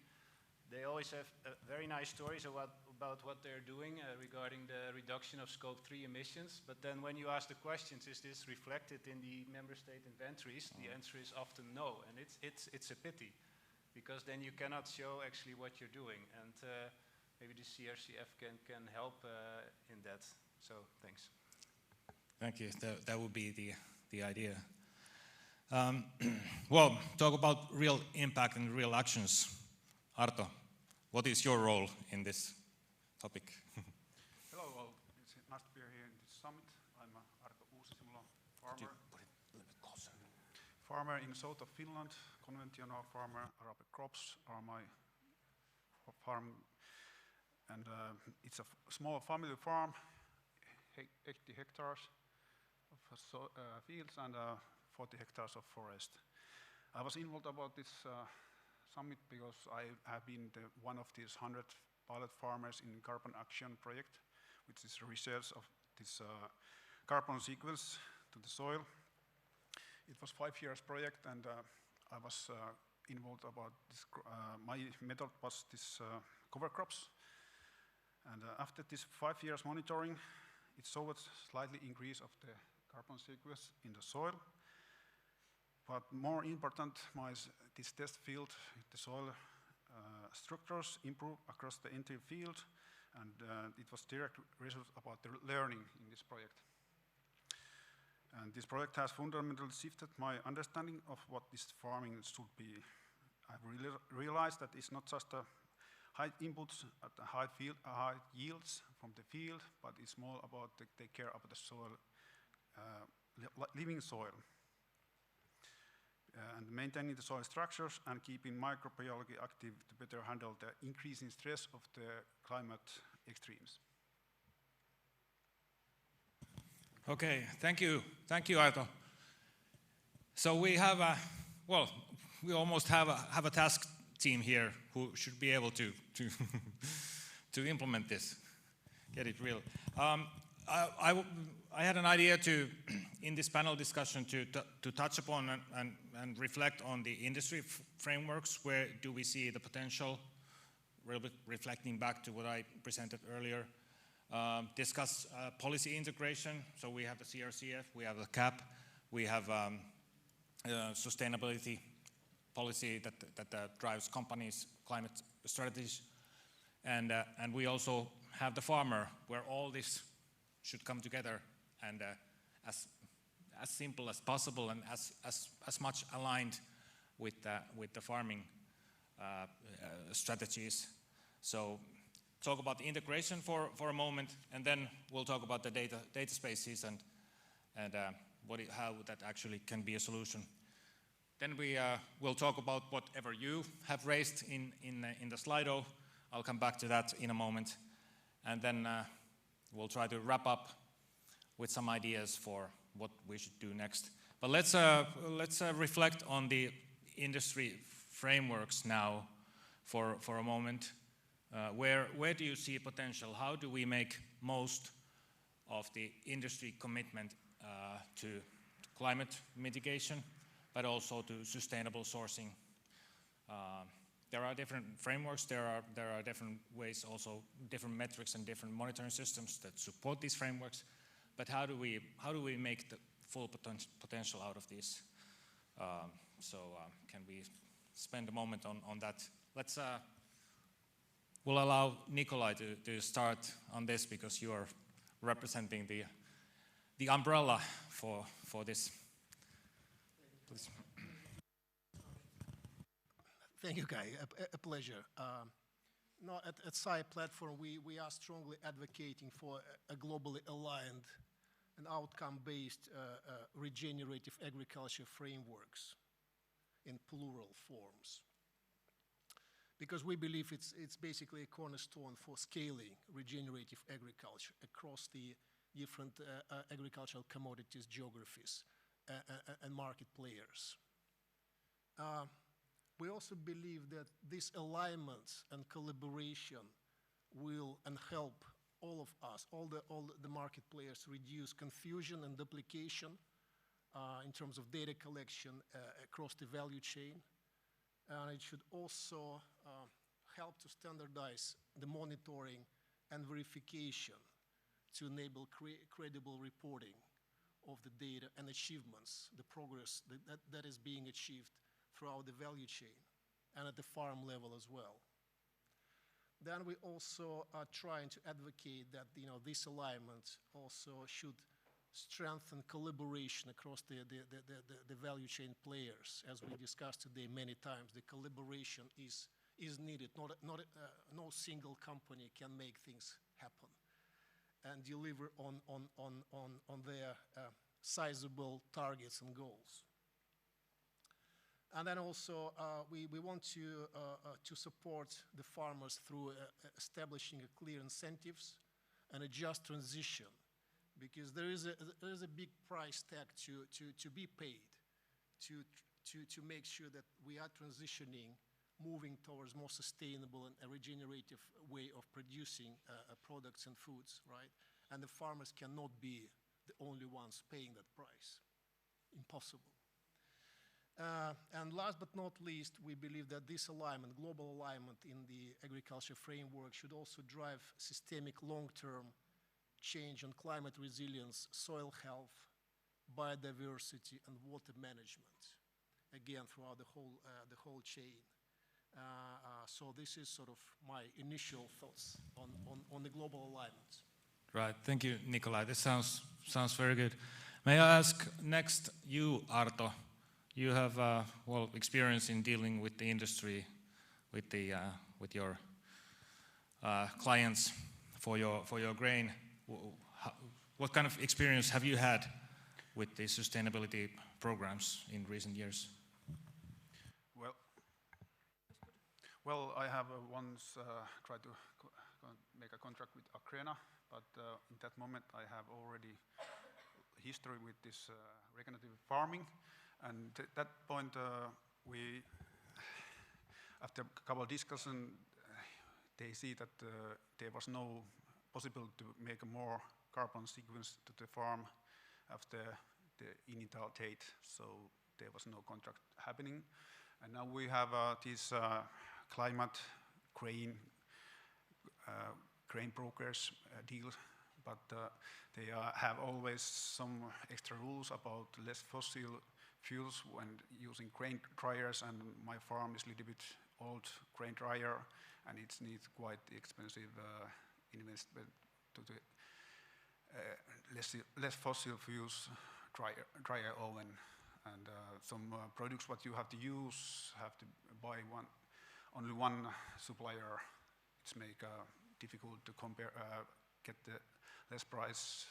they always have very nice stories about about what they're doing regarding the reduction of scope 3 emissions, but then when you ask the questions, is this reflected in the member state inventories? The answer is often no, and it's a pity, because then you cannot show actually what you're doing, and maybe the CRCF can help in that. So thanks. Thank you. That would be the idea. Well, talk about real impact and real actions. Arto, what is your role in this topic? Hello, well, it's nice to be here in this summit. I'm Arto Uusisimula, farmer. Put it a little bit closer. Farmer in south of Finland, conventional farmer. Arabic crops are my farm, and it's a small family farm, 80 hectares of fields and 40 hectares of forest. I was involved about this summit because I have been one of these 100 pilot farmers in Carbon Action project, which is research of this carbon sequence to the soil. It was 5 years project, and I was involved about this. My method was this cover crops, and after this 5 years monitoring, it showed slightly increase of the carbon sequence in the soil. But more important was this test field, the soil structures improve across the entire field, and it was direct result about the learning in this project. And this project has fundamentally shifted my understanding of what this farming should be. I've really realized that it's not just a high inputs at the high yields from the field, but it's more about take care of the soil, living soil. And maintaining the soil structures and keeping microbiology active to better handle the increasing stress of the climate extremes. Okay, thank you, Arto. So we have we almost have a task team here who should be able to to implement this, get it real. I had an idea to, in this panel discussion, to touch upon and reflect on the industry frameworks. Where do we see the potential? Reflecting back to what I presented earlier. Discuss policy integration. So we have the CRCF, we have the CAP, we have sustainability policy that drives companies' climate strategies, and we also have the farmer, where all this should come together and as simple as possible and as much aligned with the farming strategies. So talk about the integration for a moment, and then we'll talk about the data spaces and how that actually can be a solution. Then we will talk about whatever you have raised in the Slido. I'll come back to that in a moment, and then we'll try to wrap up with some ideas for what we should do next. But let's reflect on the industry frameworks now for a moment. Where do you see potential? How do we make most of the industry commitment to climate mitigation, but also to sustainable sourcing? There are different frameworks, there are different ways, also different metrics and different monitoring systems that support these frameworks. But how do we make the full potential out of these? Can we spend a moment on that? We'll allow Nikolai to start on this, because you are representing the umbrella for this. Please. Thank you, Kai. A pleasure. No, at SCI platform, we are strongly advocating for a globally aligned and outcome-based regenerative agriculture frameworks in plural forms. Because we believe it's basically a cornerstone for scaling regenerative agriculture across the different agricultural commodities, geographies, and market players. We also believe that these alignments and collaboration will help all of us, all the market players, reduce confusion and duplication in terms of data collection across the value chain. And it should also help to standardize the monitoring and verification to enable credible reporting of the data and achievements, the progress that is being achieved throughout the value chain and at the farm level as well. Then we also are trying to advocate that this alignment also should strengthen collaboration across the value chain players. As we discussed today many times, the collaboration is needed. No single company can make things happen and deliver on their sizable targets and goals. And then also we want to support the farmers through establishing a clear incentives and a just transition, because there is a big price tag to be paid to make sure that we are transitioning, moving towards more sustainable and a regenerative way of producing products and foods, right? And the farmers cannot be the only ones paying that price. Impossible. And last but not least, we believe that this alignment, global alignment in the agriculture framework, should also drive systemic long-term change on climate resilience, soil health, biodiversity, and water management, again, throughout the whole chain. So this is sort of my initial thoughts on the global alignment. Right, thank you, Nikolai. This sounds very good. May I ask next you, Arto? You have well experience in dealing with the industry, with your clients for your grain. What kind of experience have you had with the sustainability programs in recent years? Well, I have once tried to make a contract with Agrena, but in that moment I have already history with this regenerative farming, and at that point we, after a couple of discussions, they see that there was no possibility to make a more carbon sequence to the farm after the initial date, so there was no contract happening. And now we have these climate grain brokers deals, but they have always some extra rules about less fossil fuels when using grain dryers, and my farm is a little bit old grain dryer, and it needs quite expensive investment to the less fossil fuels dryer oven, and some products what you have to use have to buy only one supplier. It's make difficult to compare, get the less price.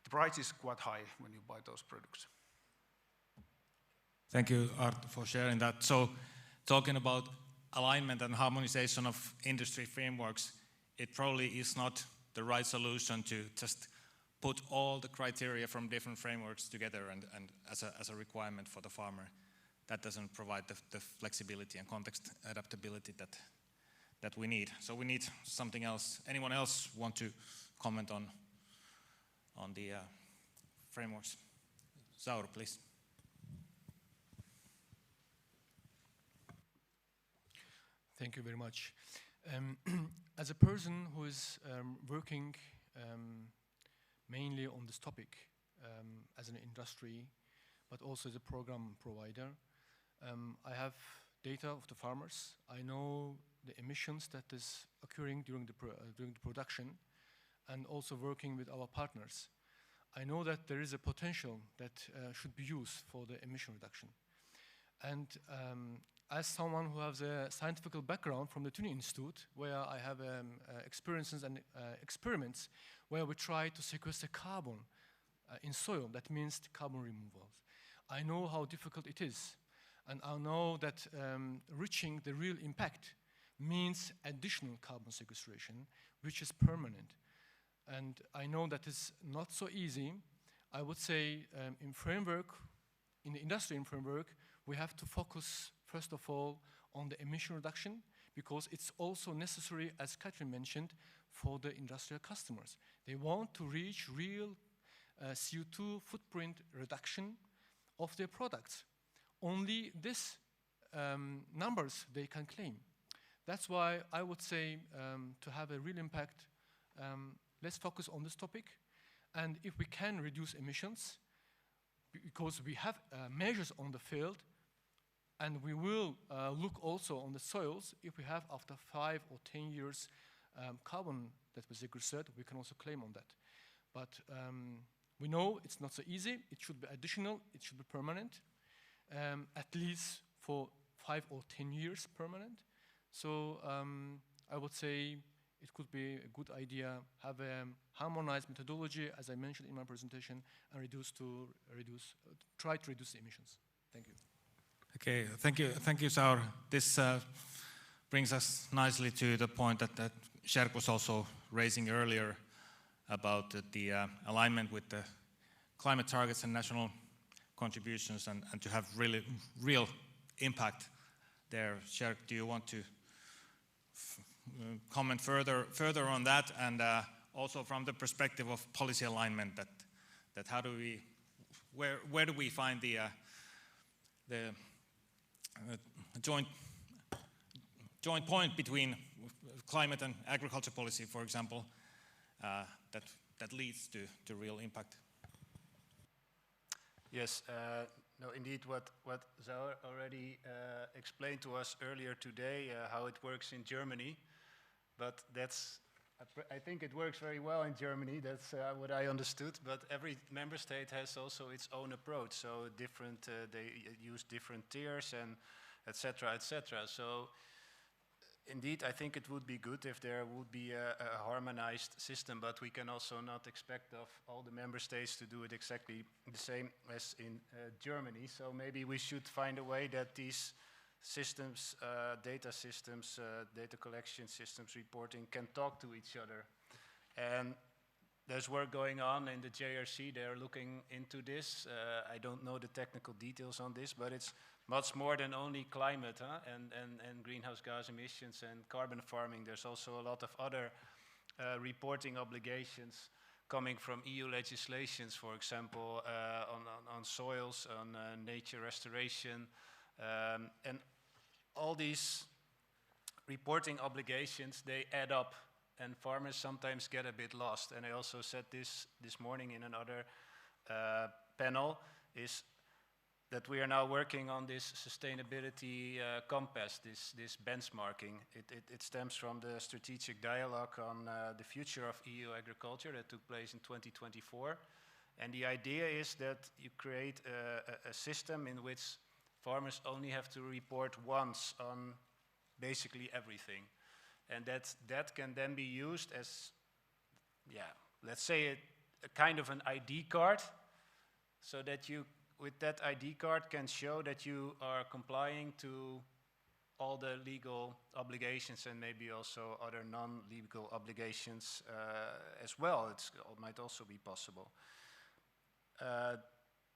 The price is quite high when you buy those products. Thank you, Art, for sharing that. So, talking about alignment and harmonization of industry frameworks, it probably is not the right solution to just put all the criteria from different frameworks together and as a requirement for the farmer. That doesn't provide the flexibility and context adaptability that we need. So we need something else. Anyone else want to comment on the frameworks? Zaur, please. Thank you very much. As a person who is working mainly on this topic as an industry, but also as a program provider, I have data of the farmers. I know the emissions that is occurring during the production, and also working with our partners. I know that there is a potential that should be used for the emission reduction. And as someone who has a scientific background from the Tuning Institute, where I have experiences and experiments where we try to sequester carbon in soil, that means the carbon removals. I know how difficult it is, and I know that reaching the real impact means additional carbon sequestration, which is permanent. And I know that is not so easy. I would say in the industry framework, we have to focus, first of all, on the emission reduction, because it's also necessary, as Katrin mentioned, for the industrial customers. They want to reach real CO2 footprint reduction of their products. Only these numbers they can claim. That's why I would say to have a real impact, let's focus on this topic. And if we can reduce emissions, because we have measures on the field, and we will look also on the soils, if we have after 5 or 10 years carbon that was sequestered, we can also claim on that. But we know it's not so easy. It should be additional. It should be permanent, at least for 5 or 10 years permanent. So I would say it could be a good idea, have a harmonized methodology, as I mentioned in my presentation, and try to reduce the emissions. Thank you. Okay, thank you, Saur. This brings us nicely to the point that Sherk was also raising earlier about the alignment with the climate targets and national contributions, and to have really real impact there. Sherk, do you want to comment further on that, and also from the perspective of policy alignment, that how do we, where do we find the joint point between climate and agriculture policy, for example, that leads to real impact? Yes, no, indeed, what Zaur already explained to us earlier today, how it works in Germany, but I think it works very well in Germany. That's what I understood. But every member state has also its own approach. So different, they use different tiers and etc. etc. So indeed, I think it would be good if there would be a harmonized system. But we can also not expect of all the member states to do it exactly the same as in Germany. So maybe we should find a way that these systems, data collection systems, reporting can talk to each other. And there's work going on in the JRC. They're looking into this. I don't know the technical details on this, but it's much more than only climate and greenhouse gas emissions and carbon farming. There's also a lot of other reporting obligations coming from EU legislations, for example, on soils, on nature restoration, and all these reporting obligations, they add up, and farmers sometimes get a bit lost. And I also said this morning in another panel, is that we are now working on this sustainability compass, this benchmarking. It stems from the strategic dialogue on the future of EU agriculture that took place in 2024. And the idea is that you create a system in which farmers only have to report once on basically everything. And that can then be used as, let's say a kind of an ID card, so that you, with that ID card, can show that you are complying to all the legal obligations and maybe also other non-legal obligations as well. It might also be possible.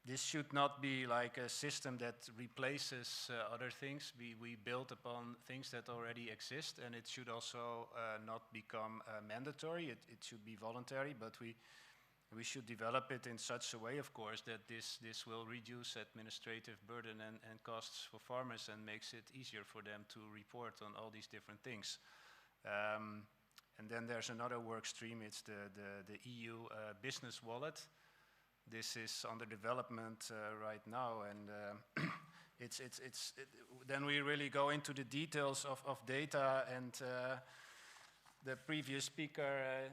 This should not be like a system that replaces other things. We build upon things that already exist, and it should also not become mandatory. It should be voluntary, but we should develop it in such a way, of course, that this will reduce administrative burden and costs for farmers and makes it easier for them to report on all these different things. And then there's another work stream. It's the EU business wallet. This is under development right now, and then we really go into the details of data. And the previous speaker,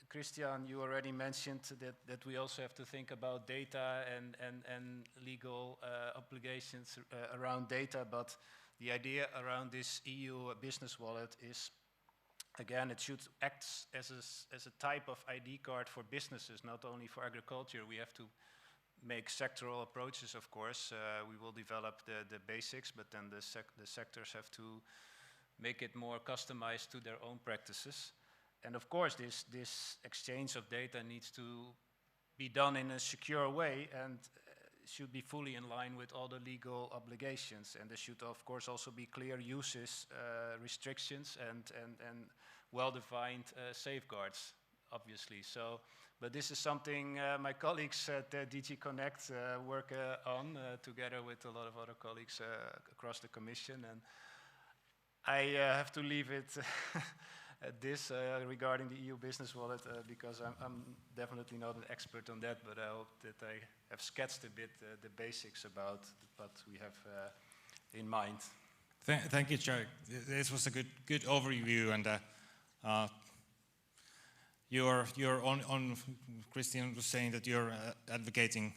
Christian, you already mentioned that we also have to think about data and legal obligations around data. But the idea around this EU business wallet is, again, it should act as a type of ID card for businesses, not only for agriculture. We have to make sectoral approaches, of course. We will develop the basics, but then the sectors have to make it more customized to their own practices. And of course, this exchange of data needs to be done in a secure way and should be fully in line with all the legal obligations. And there should, of course, also be clear uses, restrictions, and well-defined safeguards, obviously. So, but this is something my colleagues at DG Connect work on together with a lot of other colleagues across the Commission. And I have to leave it at this regarding the EU business wallet because I'm definitely not an expert on that, but I hope that I have sketched a bit the basics about what we have in mind. Thank you, Chair. This was a good overview, and you're on. Christian was saying that you're advocating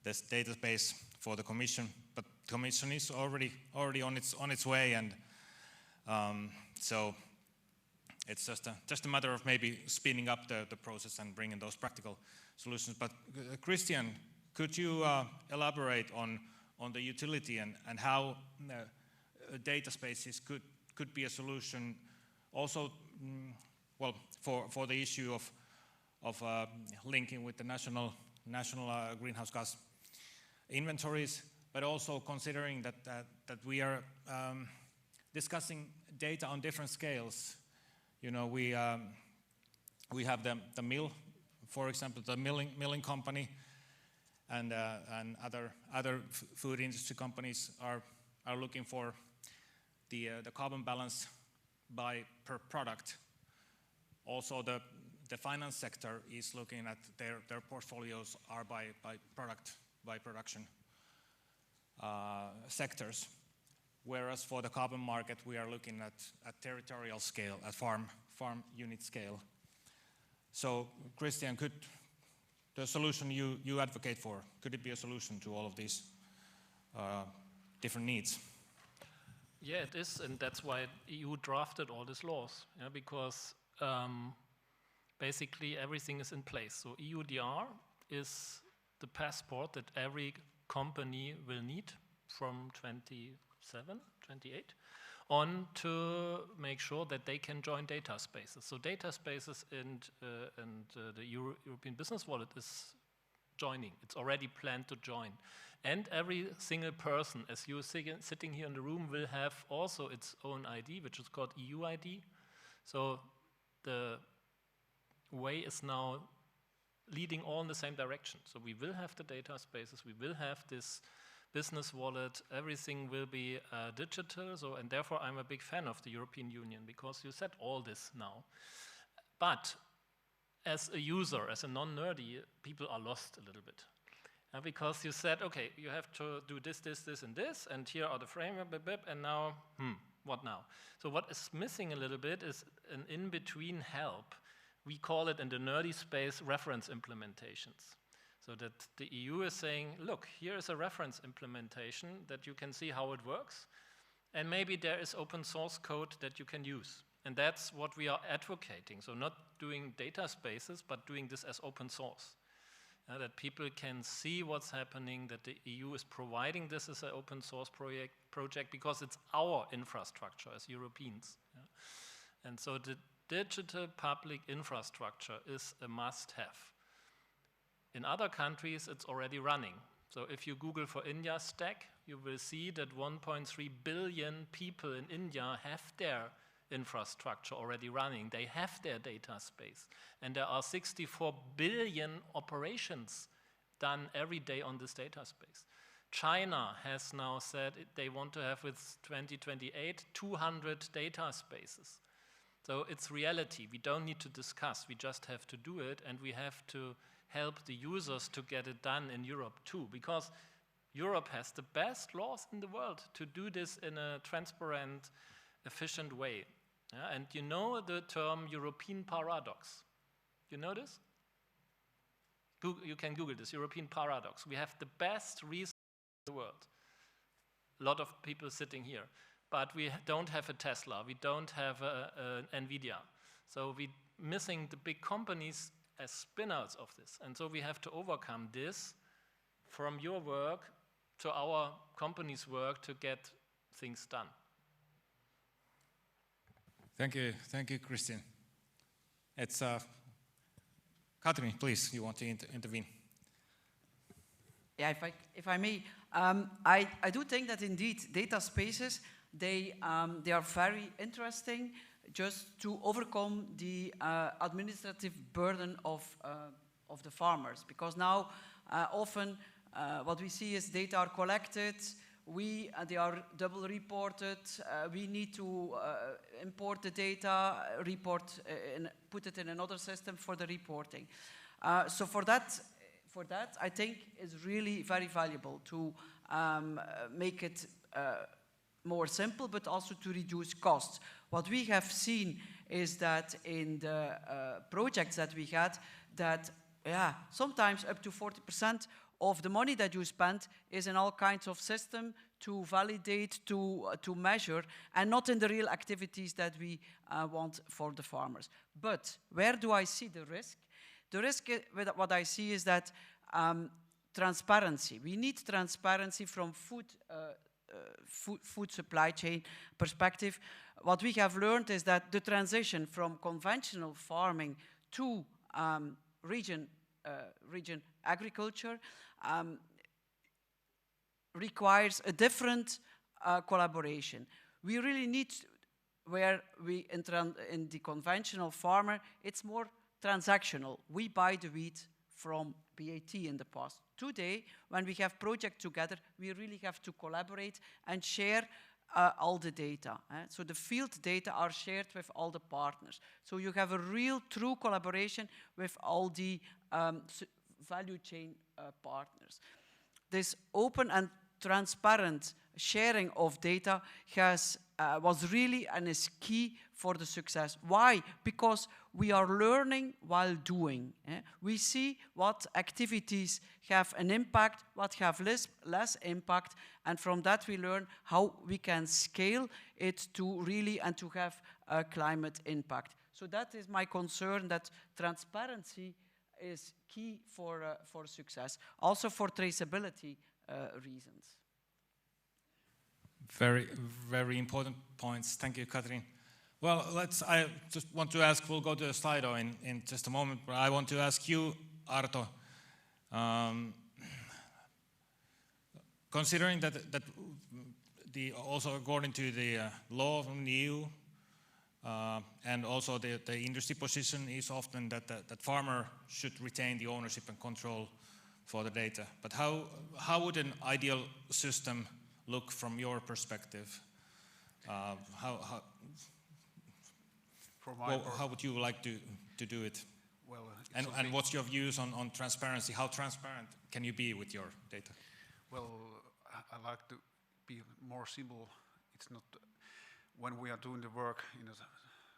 this database for the Commission, but the Commission is already on its way, and so it's just a matter of maybe speeding up the process and bringing those practical solutions. But Christian, could you elaborate on the utility and how data spaces could be a solution also, well, for the issue of linking with the national greenhouse gas inventories, but also considering that we are discussing data on different scales. You know, we have the mill, for example, the milling company, and other food industry companies are looking for the carbon balance per product. Also, the finance sector is looking at their portfolios are by production sectors. Whereas for the carbon market, we are looking at territorial scale, at farm unit scale. So, Christian, could the solution you advocate for, could it be a solution to all of these different needs? Yeah, it is, and that's why EU drafted all these laws, yeah, because basically everything is in place. So EUDR is the passport that every company will need from 28 on to make sure that they can join data spaces. So data spaces and the European Business Wallet is joining. It's already planned to join. And every single person, as you're sitting here in the room, will have also its own ID, which is called EU ID. So the way is now leading all in the same direction. So we will have the data spaces, we will have this business wallet, everything will be digital, so, and therefore I'm a big fan of the European Union, because you said all this now. But as a user, as a non-nerdy, people are lost a little bit. Because you said, okay, you have to do this, and this, and here are the framework, and now, what now? So what is missing a little bit is an in-between help. We call it in the nerdy space reference implementations. So that the EU is saying, look, here is a reference implementation that you can see how it works, and maybe there is open source code that you can use. And that's what we are advocating. So not doing data spaces, but doing this as open source. That people can see what's happening, that the EU is providing this as an open source project because it's our infrastructure as Europeans. Yeah? And so the digital public infrastructure is a must-have. In other countries, it's already running. So if you Google for India stack, you will see that 1.3 billion people in India have their infrastructure already running. They have their data space. And there are 64 billion operations done every day on this data space. China has now said they want to have, with 2028, 200 data spaces. So it's reality. We don't need to discuss. We just have to do it, and we have to help the users to get it done in Europe too, because Europe has the best laws in the world to do this in a transparent, efficient way. Yeah? And you know the term European paradox. You know this? You can Google this, European paradox. We have the best research in the world. A lot of people sitting here. But we don't have a Tesla, we don't have an NVIDIA. So we're missing the big companies as spin-outs of this. And so we have to overcome this from your work to our company's work to get things done. Thank you, Christian. It's Katrin, please, you want to intervene? Yeah, if I may, I do think that indeed data spaces, they are very interesting just to overcome the administrative burden of the farmers. Because now often what we see is data are collected, they are double reported. We need to import the data, put it in another system for the reporting. So for that, I think it's really very valuable to make it more simple, but also to reduce costs. What we have seen is that in the projects that we had, that sometimes up to 40% of the money that you spend is in all kinds of systems to validate, to measure, and not in the real activities that we want for the farmers. But where do I see the risk? The risk, what I see is that transparency. We need transparency from food supply chain perspective. What we have learned is that the transition from conventional farming to region agriculture requires a different collaboration. We really need, where we in the conventional farmer, it's more transactional. We buy the wheat from BAT in the past. Today, when we have projects together, we really have to collaborate and share all the data. So the field data are shared with all the partners. So you have a real true collaboration with all the value chain partners. This open and transparent sharing of data was really and is key for the success. Why? Because we are learning while doing. We see what activities have an impact, what have less impact, and from that we learn how we can scale it to really and to have a climate impact. So that is my concern, that transparency is key for success, also for traceability reasons. Very, very important points. Thank you, Katrin. Well, I just want to ask, we'll go to the Slido in just a moment, but I want to ask you, Arto, considering that also according to the law from the EU, and also the industry position is often that farmer should retain the ownership and control for the data. But how would an ideal system look from your perspective? How would you like to do it? Well, and what's your views on transparency? How transparent can you be with your data? Well, I like to be more simple. It's not when we are doing the work in a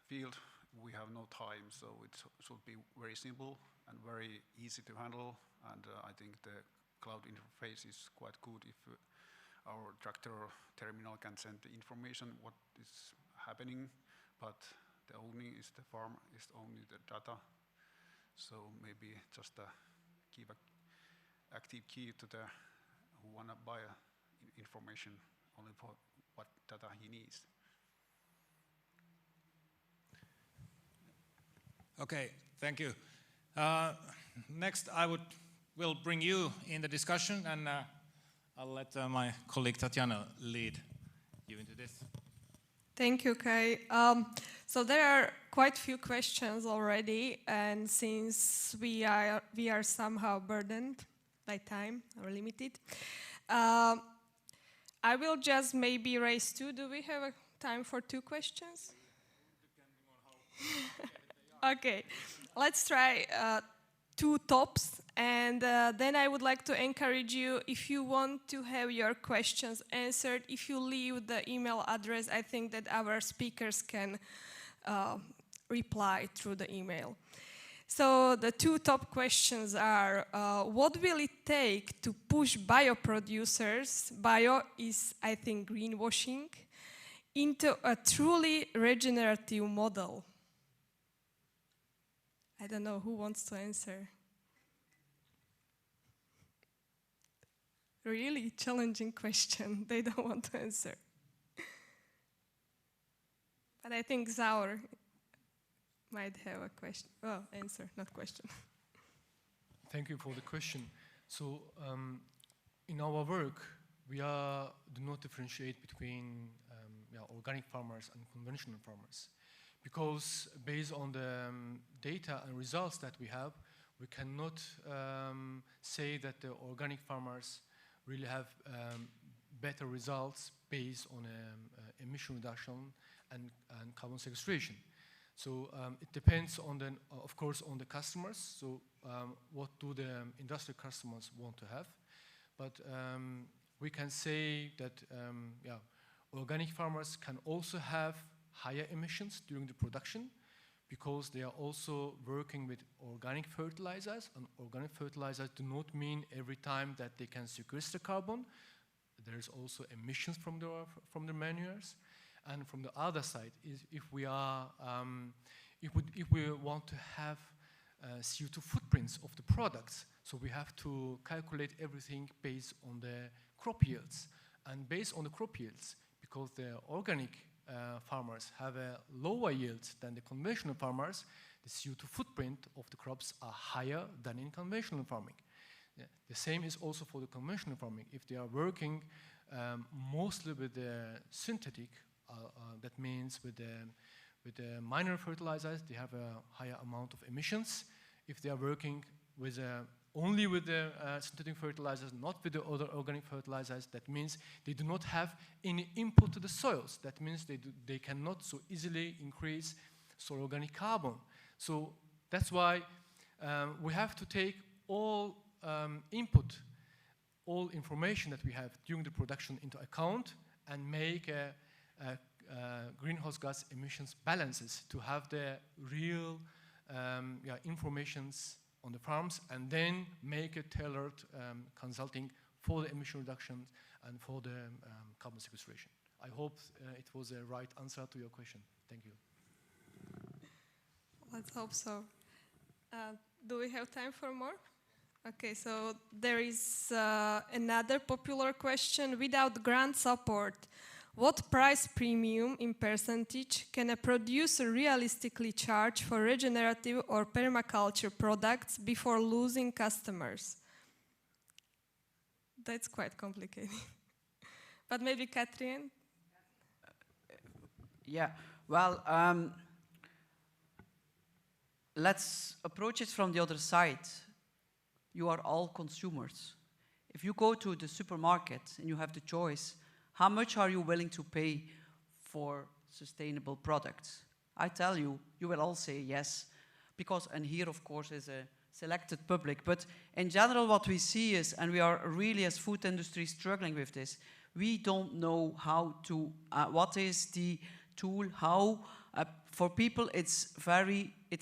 field, we have no time, so it should be very simple and very easy to handle. And I think the cloud interface is quite good if our tractor terminal can send the information what is happening, but the owning is the farm, is only the data. So maybe just give an active key to the who want to buy information only for what data he needs. Okay, thank you. Next, will bring you in the discussion, and I'll let my colleague Tatjana lead you into this. Thank you, Kai. So there are quite a few questions already, and since we are somehow burdened by time or limited, I will just maybe raise two. Do we have time for two questions? Okay, let's try two tops, and then I would like to encourage you, if you want to have your questions answered, if you leave the email address, I think that our speakers can reply through the email. So the two top questions are, what will it take to push bioproducers, bio is, I think, greenwashing, into a truly regenerative model? I don't know who wants to answer. Really challenging question. They don't want to answer. But I think Zaur might have a question. Well, answer, not question. Thank you for the question. So, in our work, we do not differentiate between organic farmers and conventional farmers. Because based on the data and results that we have, we cannot say that the organic farmers really have better results based on emission reduction and carbon sequestration. So it depends on the, of course, on the customers. So what do the industrial customers want to have? But we can say that organic farmers can also have higher emissions during the production because they are also working with organic fertilizers, and organic fertilizers do not mean every time that they can sequester carbon. There's also emissions from the manures. And from the other side, if we want to have CO2 footprints of the products, so we have to calculate everything based on the crop yields. And based on the crop yields, because the organic farmers have a lower yield than the conventional farmers, the CO2 footprint of the crops are higher than in conventional farming. Yeah. The same is also for the conventional farming. If they are working mostly with the synthetic, that means with the minor fertilizers, they have a higher amount of emissions. If they are working with only with the synthetic fertilizers, not with the other organic fertilizers, that means they do not have any input to the soils. That means they cannot so easily increase soil organic carbon. So that's why we have to take all input, all information that we have during the production into account and make greenhouse gas emissions balances to have the real informations on the farms, and then make a tailored consulting for the emission reduction and for the carbon sequestration. I hope it was a right answer to your question. Thank you. Let's hope so. Do we have time for more? Okay, so there is another popular question. Without grant support, what price premium in percentage can a producer realistically charge for regenerative or permaculture products before losing customers? That's quite complicated. But maybe Catherine? Yeah, well, let's approach it from the other side. You are all consumers. If you go to the supermarket and you have the choice, how much are you willing to pay for sustainable products? I tell you, you will all say yes, because, and here of course is a selected public, but in general what we see is, and we are really as food industry struggling with this, we don't know how to, what is the tool, how, for people it's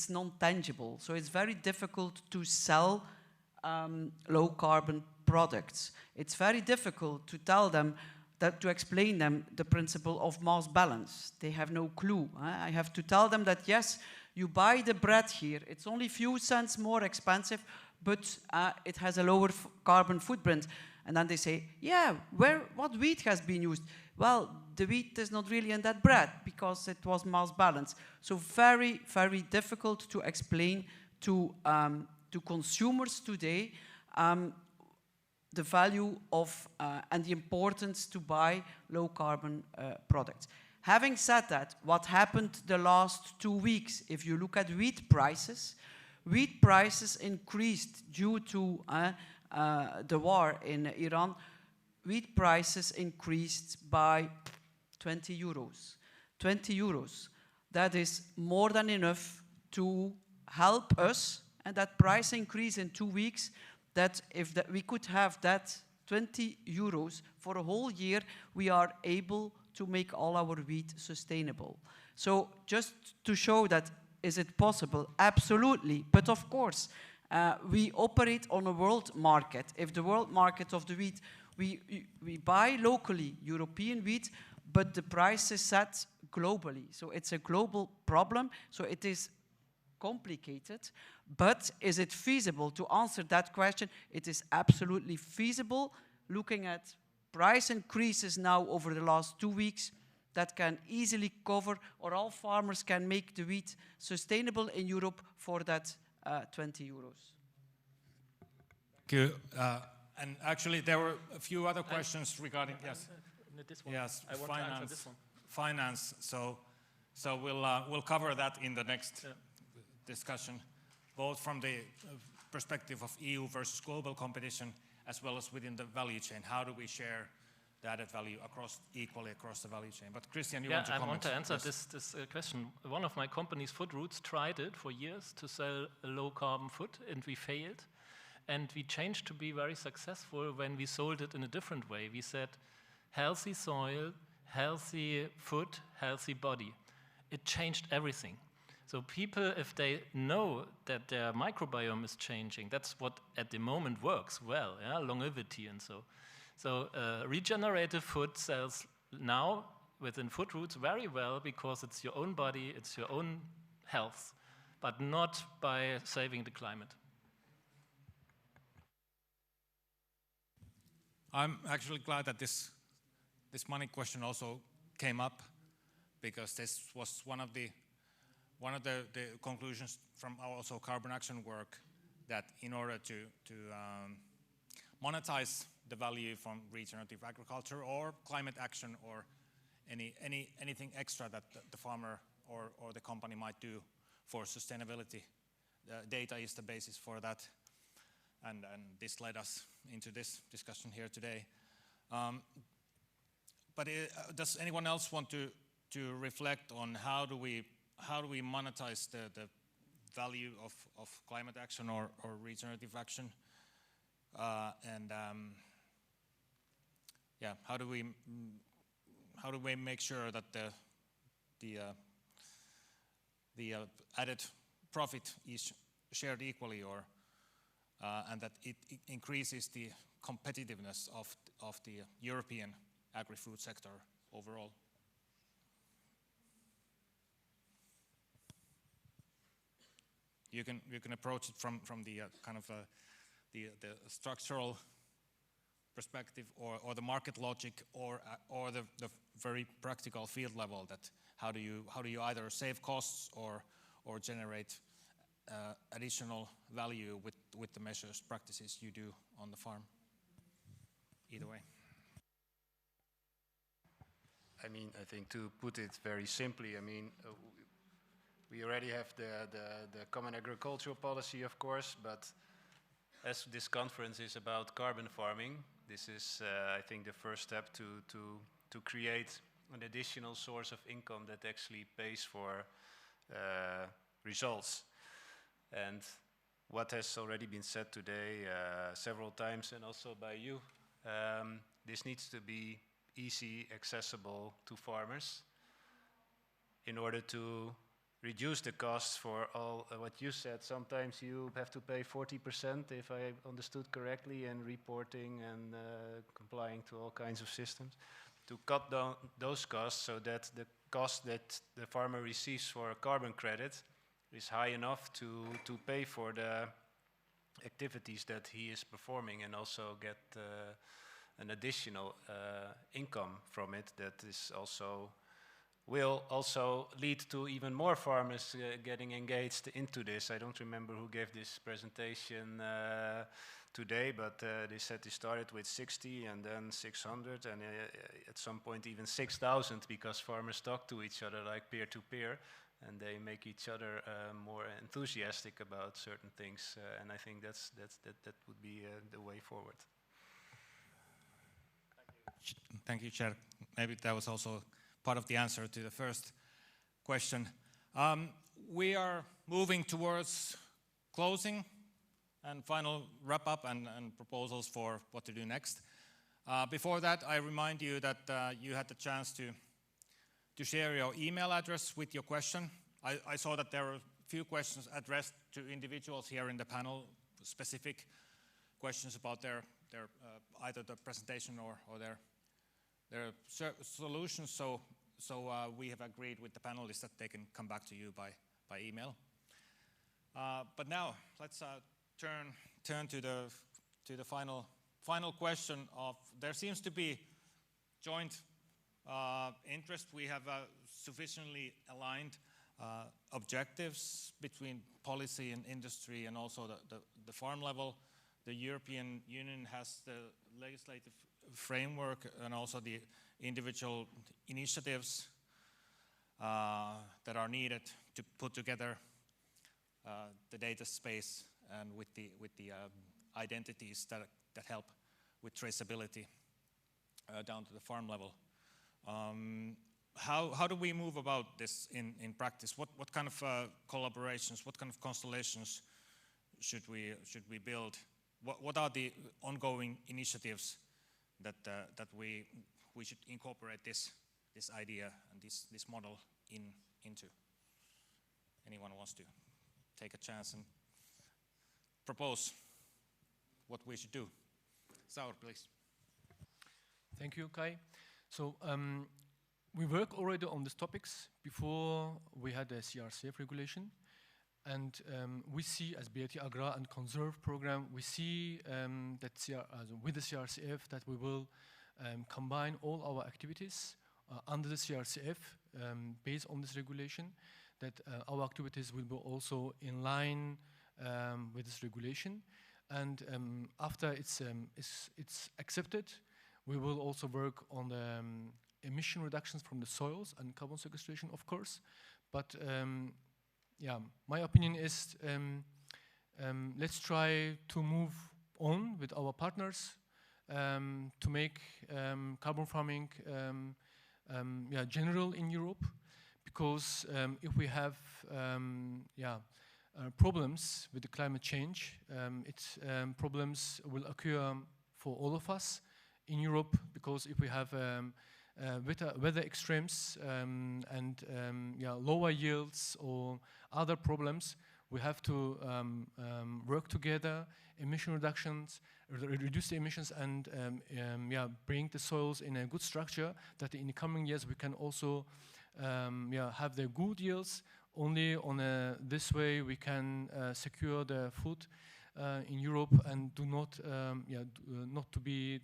non-tangible, so it's very difficult to sell low carbon products. It's very difficult to tell them to explain them the principle of mass balance. They have no clue. I have to tell them that yes, you buy the bread here, it's only a few cents more expensive, but it has a lower carbon footprint. And then they say, yeah, what wheat has been used? Well, the wheat is not really in that bread because it was mass balance. So very, very difficult to explain to consumers today the value of and the importance to buy low carbon products. Having said that, what happened the last 2 weeks, if you look at wheat prices increased due to the war in Iran. Wheat prices increased by 20 euros. 20 euros, that is more than enough to help us, and that price increase in 2 weeks, that if we could have that 20 euros for a whole year, we are able to make all our wheat sustainable. So just to show that, is it possible? Absolutely. But of course, we operate on a world market. If the world market of the wheat, we buy locally European wheat, but the price is set globally. So it's a global problem. So it is complicated. But is it feasible? To answer that question, it is absolutely feasible. Looking at price increases now over the last 2 weeks, that can easily cover, or all farmers can make the wheat sustainable in Europe for that 20 euros. Thank you. And actually, there were a few other questions regarding, yes. This one. Yes, I want to answer this one. Finance. So we'll cover that in the next discussion, both from the perspective of EU versus global competition, as well as within the value chain. How do we share the added value equally across the value chain. But Christian, you want to comment? I want to answer Yes. this question. One of my companies, Food Roots, tried it for years to sell a low-carbon food, and we failed. And we changed to be very successful when we sold it in a different way. We said, healthy soil, healthy food, healthy body. It changed everything. So people, if they know that their microbiome is changing, that's what at the moment works well, yeah? Longevity and so. So regenerative food sells now within Food Roots very well because it's your own body, it's your own health, but not by saving the climate. I'm actually glad that this money question also came up, because this was one of the conclusions from our also carbon action work, that in order to monetize the value from regenerative agriculture or climate action or anything extra that the farmer or the company might do for sustainability, data is the basis for that, and this led us into this discussion here today. But does anyone else want to reflect on how do we monetize the value of climate action or regenerative action, how do we make sure that the added profit is shared equally, or and that it increases the competitiveness of the European agri-food sector overall? You can approach it from the kind of the structural perspective, or the market logic, or the very practical field level. That how do you either save costs or generate additional value with the measures, practices you do on the farm? Either way. I mean, I think to put it very simply, I mean, we already have the common agricultural policy, of course, but as this conference is about carbon farming, this is, I think, the first step to create an additional source of income that actually pays for results. And what has already been said today several times, and also by you, this needs to be easy, accessible to farmers in order to reduce the costs for all what you said. Sometimes you have to pay 40%, if I understood correctly, in reporting and complying to all kinds of systems, to cut down those costs so that the cost that the farmer receives for a carbon credit is high enough to pay for the activities that he is performing, and also get an additional income from it that is also will also lead to even more farmers getting engaged into this. I don't remember who gave this presentation today, but they said they started with 60 and then 600 and at some point even 6,000, because farmers talk to each other like peer-to-peer, and they make each other more enthusiastic about certain things. And I think that would be the way forward. Thank you, Chair. Maybe that was also part of the answer to the first question. We are moving towards closing and final wrap-up and proposals for what to do next. Before that, I remind you that you had the chance to share your email address with your question. I saw that there were a few questions addressed to individuals here in the panel, specific questions about their either the presentation or their solutions. So we have agreed with the panelists that they can come back to you by email. But now let's turn to the final question of, there seems to be joint interest. We have sufficiently aligned objectives between policy and industry, and also the farm level. The European Union has the legislative framework and also the individual initiatives that are needed to put together the data space, and with the identities that help with traceability. down to the farm level. How do we move about this in practice? What kind of collaborations, what kind of constellations should we build? What are the ongoing initiatives that we should incorporate this idea and this model into? Anyone wants to take a chance and propose what we should do? Saur, please. Thank you, Kai. So we work already on these topics before we had the CRCF regulation. And we see, as BAT Agra and Conserve program, we see that with the CRCF that we will combine all our activities under the CRCF based on this regulation, that our activities will be also in line with this regulation. And after it's accepted, we will also work on the emission reductions from the soils and carbon sequestration, of course. But yeah, my opinion is let's try to move on with our partners to make carbon farming general in Europe, because if we have problems with the climate change, problems will occur for all of us in Europe, because if we have weather extremes and lower yields or other problems, we have to work together, emission reductions, reduce the emissions, and bring the soils in a good structure that in the coming years we can also have the good yields. Only on this way we can secure the food in Europe and do not not to be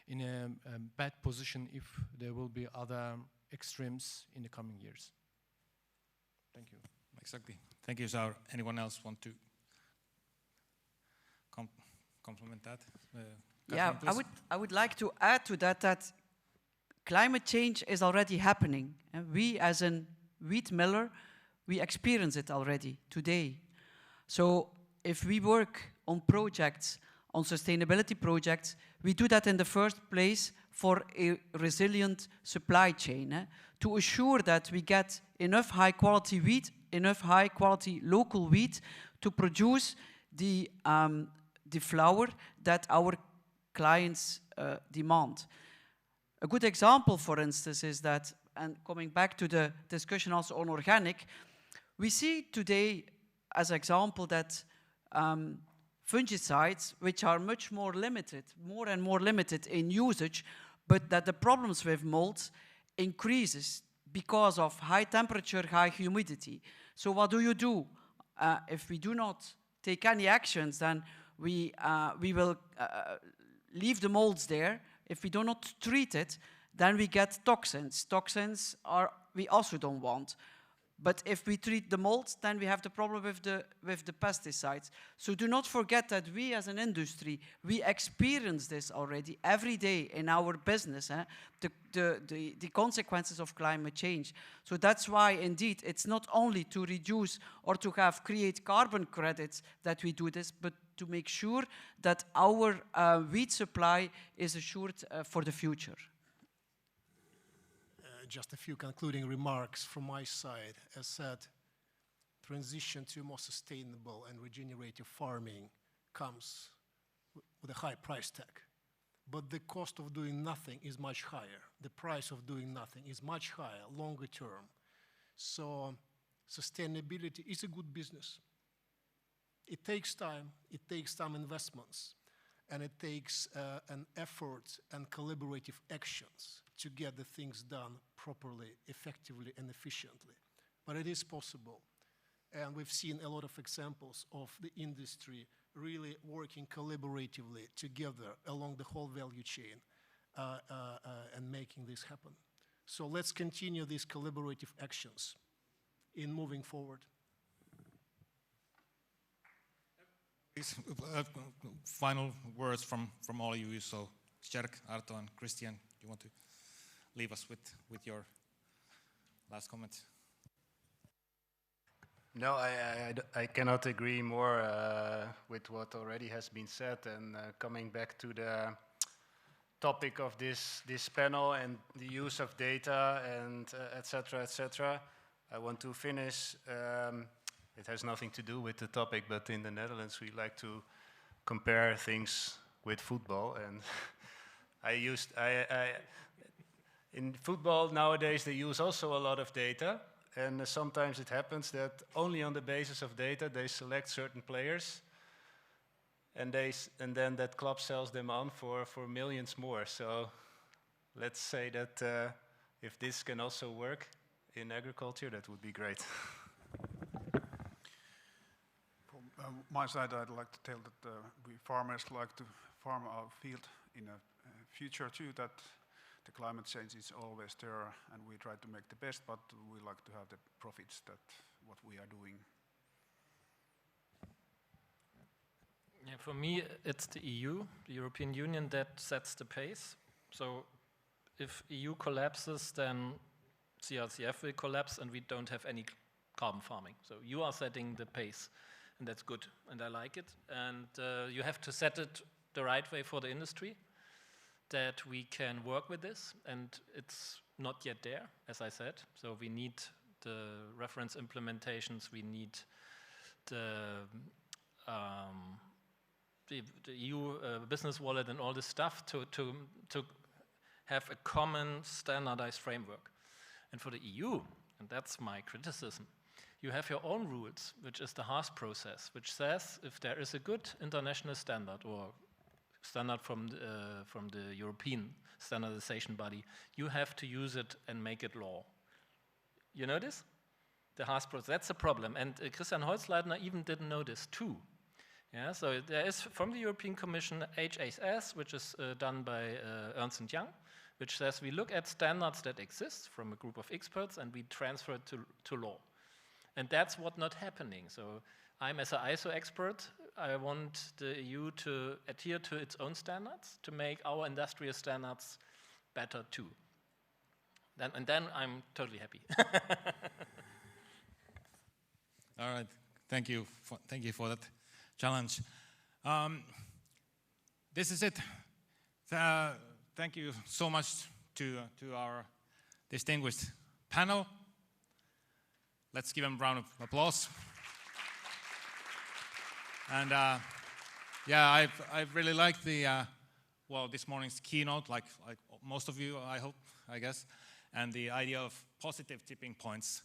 in a bad position if there will be other extremes in the coming years. Thank you. Exactly. Thank you, Saur. Anyone else want to complement that? Yeah, Catherine, I would like to add to that climate change is already happening. And we, as a wheat miller, we experience it already today. So if we work on projects, on sustainability projects, we do that in the first place for a resilient supply chain, to assure that we get enough high-quality wheat, enough high-quality local wheat to produce the flour that our clients demand. A good example, for instance, is that, and coming back to the discussion also on organic, we see today, as example, that fungicides, which are much more limited, more and more limited in usage, but that the problems with molds increases because of high temperature, high humidity. So what do? If we do not take any actions, then we will leave the molds there. If we do not treat it, then we get toxins. Toxins we also don't want. But if we treat the molds, then we have the problem with the pesticides. So do not forget that we as an industry, we experience this already every day in our business, the consequences of climate change. So that's why, indeed, it's not only to reduce or to create carbon credits that we do this, but to make sure that our wheat supply is assured for the future. Just a few concluding remarks from my side. As said, transition to more sustainable and regenerative farming comes with a high price tag. But the cost of doing nothing is much higher. The price of doing nothing is much higher, longer term. So sustainability is a good business. It takes time, it takes some investments, and it takes an effort and collaborative actions to get the things done properly, effectively, and efficiently. But it is possible. And we've seen a lot of examples of the industry really working collaboratively together along the whole value chain and making this happen. So let's continue these collaborative actions in moving forward. Final words from all of you. So, Sterk, Arto, and Christian, you want to leave us with your last comment? No, I cannot agree more with what already has been said. And coming back to topic of this panel and the use of data and etc., etc. I want to finish. It has nothing to do with the topic, but in the Netherlands we like to compare things with football, and in football nowadays they use also a lot of data, and sometimes it happens that only on the basis of data they select certain players, and then that club sells them on for millions more. So let's say that if this can also work in agriculture, that would be great. From my side, I'd like to tell that we farmers like to farm our field in a future too, that the climate change is always there, and we try to make the best, but we like to have the profits that what we are doing. Yeah, for me, it's the EU, the European Union, that sets the pace. So if EU collapses, then CRCF will collapse and we don't have any carbon farming. So you are setting the pace, and that's good, and I like it. And you have to set it the right way for the industry, that we can work with this, and it's not yet there, as I said. So we need the reference implementations, we need the EU business wallet and all this stuff to have a common standardized framework. And for the EU, and that's my criticism, you have your own rules, which is the Haas process, which says if there is a good international standard or standard from the European standardization body, you have to use it and make it law. You know this? The Haas process, that's a problem. And Christian Holzleitner even didn't know this too. Yeah, so there is from the European Commission HAS, which is done by Ernst & Young, which says we look at standards that exist from a group of experts and we transfer it to law. And that's what's not happening. So I'm, as an ISO expert, I want the EU to adhere to its own standards to make our industrial standards better too. And then I'm totally happy. All right, thank you for that challenge. This is it. Thank you so much to our distinguished panel. Let's give them a round of applause. And yeah, I've really liked the this morning's keynote, like most of you, I guess, and the idea of positive tipping points.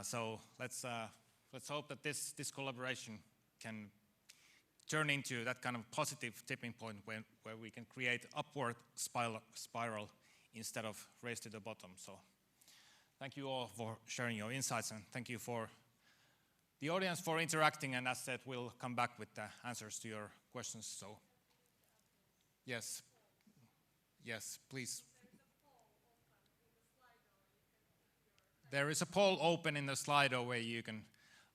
So let's hope that this collaboration can turn into that kind of positive tipping point where we can create upward spiral instead of race to the bottom. So thank you all for sharing your insights, and thank you for the audience for interacting, and as said, we'll come back with the answers to your questions. So yes, please. There is a poll open in the Slido where you can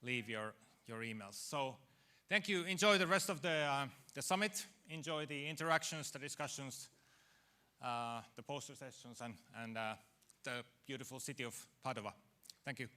leave your emails. So thank you. Enjoy the rest of the summit. Enjoy the interactions, the discussions, the poster sessions, and the beautiful city of Padova. Thank you.